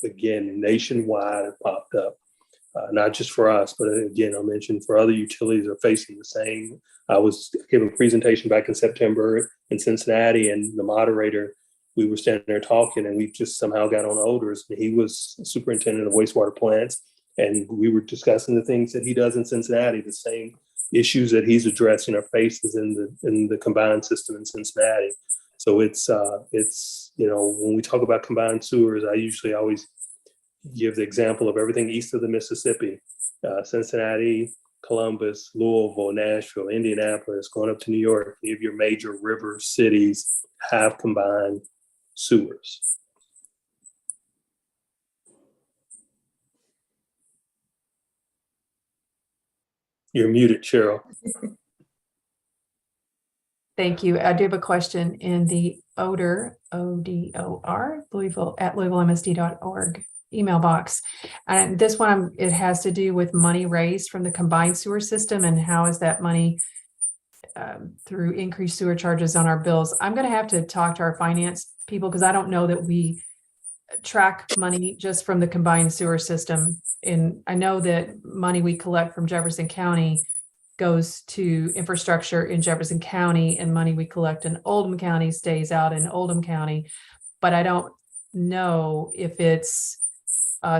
A: again, nationwide have popped up. Not just for us, but again, I mentioned for other utilities are facing the same. I was giving a presentation back in September in Cincinnati, and the moderator, we were standing there talking, and we just somehow got on odors. And he was superintendent of wastewater plants, and we were discussing the things that he does in Cincinnati. The same issues that he's addressing are faces in the combined system in Cincinnati. So it's when we talk about combined sewers, I usually always give the example of everything east of the Mississippi, Cincinnati, Columbus, Louisville, Nashville, Indianapolis, going up to New York. Any of your major river cities have combined sewers. You're muted, Cheryl.
D: Thank you. I do have a question in the Odor, ODOR, Louisville, at louisvillemsd.org email box. And this one, it has to do with money raised from the combined sewer system and how is that money through increased sewer charges on our bills. I'm going to have to talk to our finance people because I don't know that we track money just from the combined sewer system. And I know that money we collect from Jefferson County goes to infrastructure in Jefferson County, and money we collect in Oldham County stays out in Oldham County. But I don't know if it's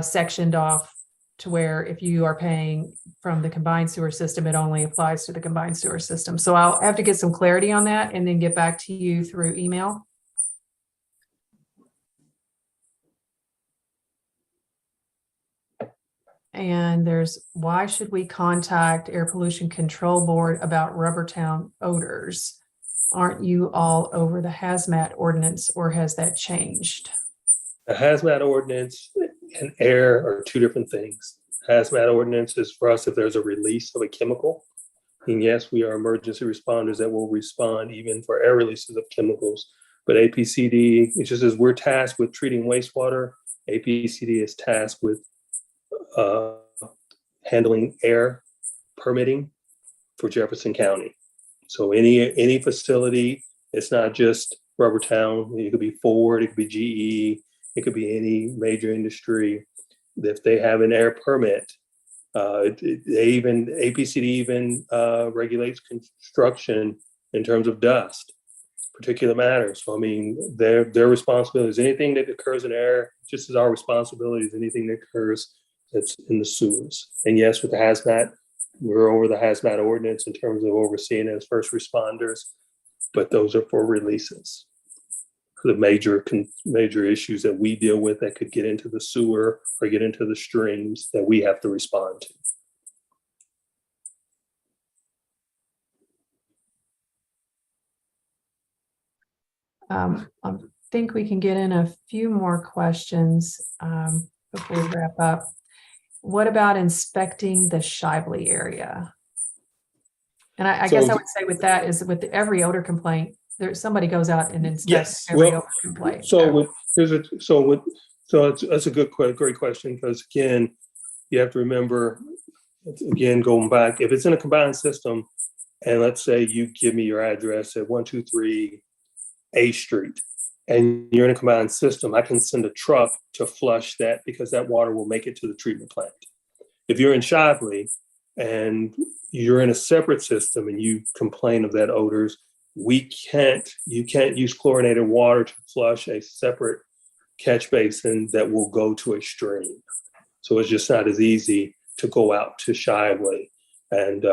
D: sectioned off to where if you are paying from the combined sewer system, it only applies to the combined sewer system. So I'll have to get some clarity on that and then get back to you through email. And there's, why should we contact Air Pollution Control Board about Rubbertown odors? Aren't you all over the hazmat ordinance, or has that changed?
A: The hazmat ordinance and air are two different things. Hazmat ordinance is for us if there's a release of a chemical. And yes, we are emergency responders that will respond even for air releases of chemicals. But APCD, it just says we're tasked with treating wastewater. APCD is tasked with handling air permitting for Jefferson County. So any facility, it's not just Rubbertown. It could be Ford, it could be GE, it could be any major industry. If they have an air permit, APCD even regulates construction in terms of dust, particulate matter. So I mean, their responsibility is anything that occurs in air, just as our responsibility is anything that occurs that's in the sewers. And yes, with the hazmat, we're over the hazmat ordinance in terms of overseeing as first responders, but those are for releases. The major issues that we deal with that could get into the sewer or get into the streams that we have to respond to.
D: I think we can get in a few more questions before we wrap up. What about inspecting the Shively area? And I guess I would say with that is with every odor complaint, somebody goes out and inspects every odor complaint.
A: That's a great question, because again, you have to remember, again, going back, if it's in a combined system, and let's say you give me your address at 123 A Street, and you're in a combined system, I can send a truck to flush that because that water will make it to the treatment plant. If you're in Shively and you're in a separate system and you complain of that odors, you can't use chlorinated water to flush a separate catch basin that will go to a stream. So it's just not as easy to go out to Shively. And,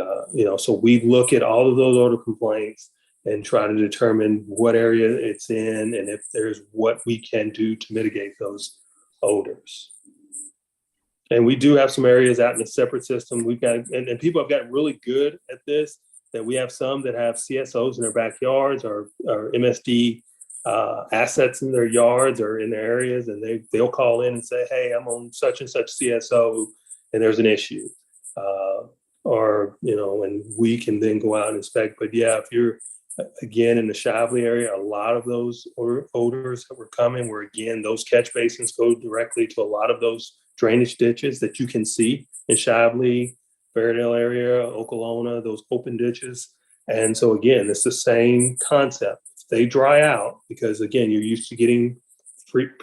A: so we look at all of those odor complaints and try to determine what area it's in and if there's what we can do to mitigate those odors. And we do have some areas out in a separate system. We've got, and people have gotten really good at this, that we have some that have CSOs in their backyards or MSD assets in their yards or in their areas, and they'll call in and say, hey, I'm on such and such CSO and there's an issue. And we can then go out and inspect. But yeah, if you're, again, in the Shively area, a lot of those odors that were coming were, again, those catch basins go directly to a lot of those drainage ditches that you can see in Shively, Fairdale area, Okolona, those open ditches. And so again, it's the same concept. They dry out because, again, you're used to getting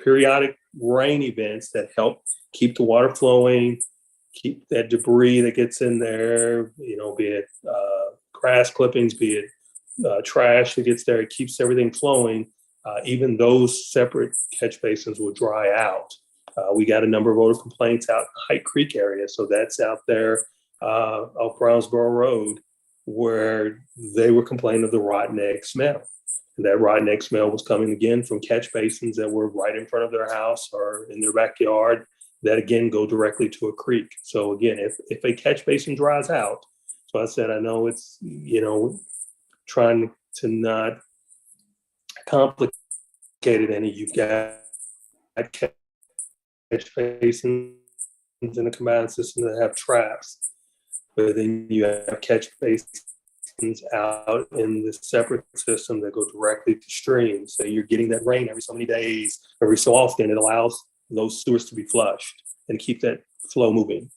A: periodic rain events that help keep the water flowing, keep that debris that gets in there, be it grass clippings, be it trash that gets there, it keeps everything flowing. Even those separate catch basins will dry out. We got a number of odor complaints out in the Height Creek area. So that's out there off Brownsboro Road, where they were complaining of the rotten egg smell. And that rotten egg smell was coming again from catch basins that were right in front of their house or in their backyard that, again, go directly to a creek. So again, if a catch basin dries out, so I said, I know it's, trying to not complicate it any. You've got catch basins in a combined system that have traps, but then you have catch basins out in the separate system that go directly to streams. So you're getting that rain every so many days, every so often. It allows those sewers to be flushed and keep that flow moving.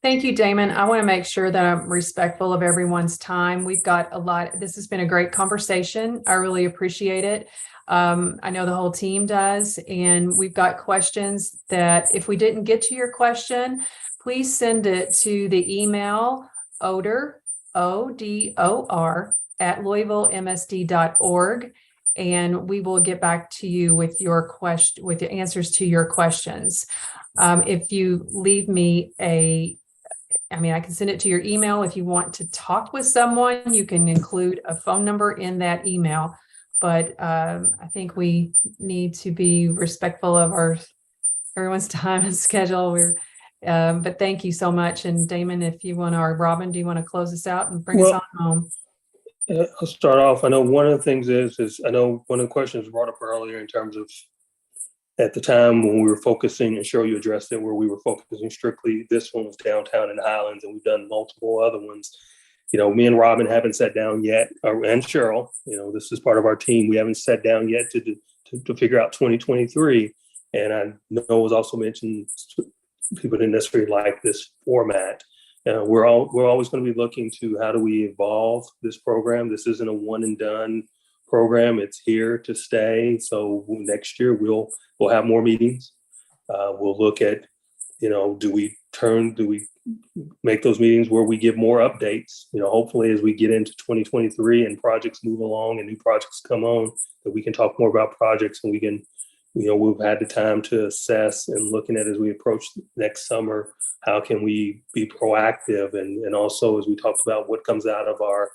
D: Thank you, Damon. I want to make sure that I'm respectful of everyone's time. We've got a lot. This has been a great conversation. I really appreciate it. I know the whole team does. And we've got questions that if we didn't get to your question, please send it to the email odor, ODOR, at LouisvilleMSD.org. And we will get back to you with with the answers to your questions. If you leave me I can send it to your email. If you want to talk with someone, you can include a phone number in that email. But I think we need to be respectful of everyone's time and schedule. But thank you so much. And Damon, if you want to, or Robin, do you want to close us out and bring us on home?
A: I'll start off. I know one of the things is I know one of the questions brought up earlier in terms of at the time when we were focusing, and Cheryl, you addressed it, where we were focusing strictly, this one was downtown in Highlands, and we've done multiple other ones. Me and Robin haven't sat down yet, and Cheryl, this is part of our team. We haven't sat down yet to figure out 2023. And I know it was also mentioned people didn't necessarily like this format. We're always going to be looking to how do we evolve this program. This isn't a one and done program. It's here to stay. So next year we'll have more meetings. We'll look at, do we make those meetings where we give more updates, hopefully as we get into 2023 and projects move along and new projects come on, that we can talk more about projects and we can, we've had the time to assess and looking at as we approach next summer, how can we be proactive? And also, as we talked about what comes out of our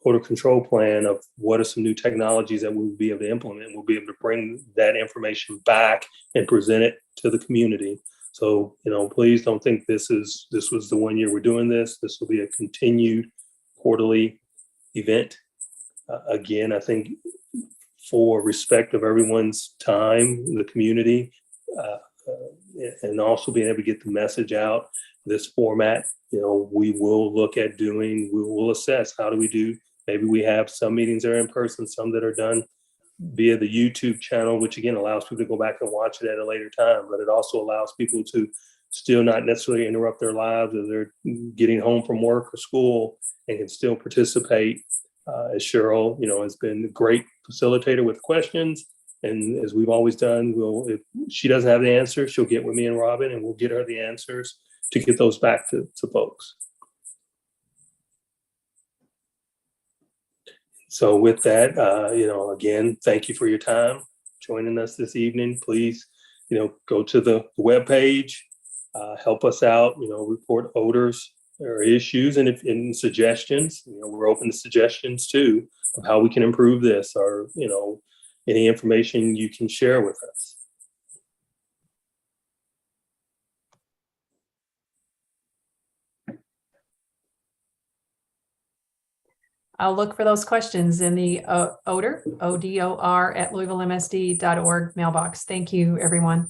A: odor control plan of what are some new technologies that we'll be able to implement, we'll be able to bring that information back and present it to the community. So, please don't think this was the 1 year we're doing this. This will be a continued quarterly event. Again, I think for respect of everyone's time, the community, and also being able to get the message out, this format, we will look at we will assess how do we do. Maybe we have some meetings that are in person, some that are done via the YouTube channel, which again allows people to go back and watch it at a later time, but it also allows people to still not necessarily interrupt their lives as they're getting home from work or school and can still participate. As Cheryl, has been a great facilitator with questions. And as we've always done, if she doesn't have the answer, she'll get with me and Robin and we'll get her the answers to get those back to folks. So with that, again, thank you for your time joining us this evening. Please, go to the webpage, help us out, report odors or issues and suggestions. We're open to suggestions too of how we can improve this or, any information you can share with us.
D: I'll look for those questions in the Odor, ODOR at LouisvilleMSD.org mailbox. Thank you, everyone.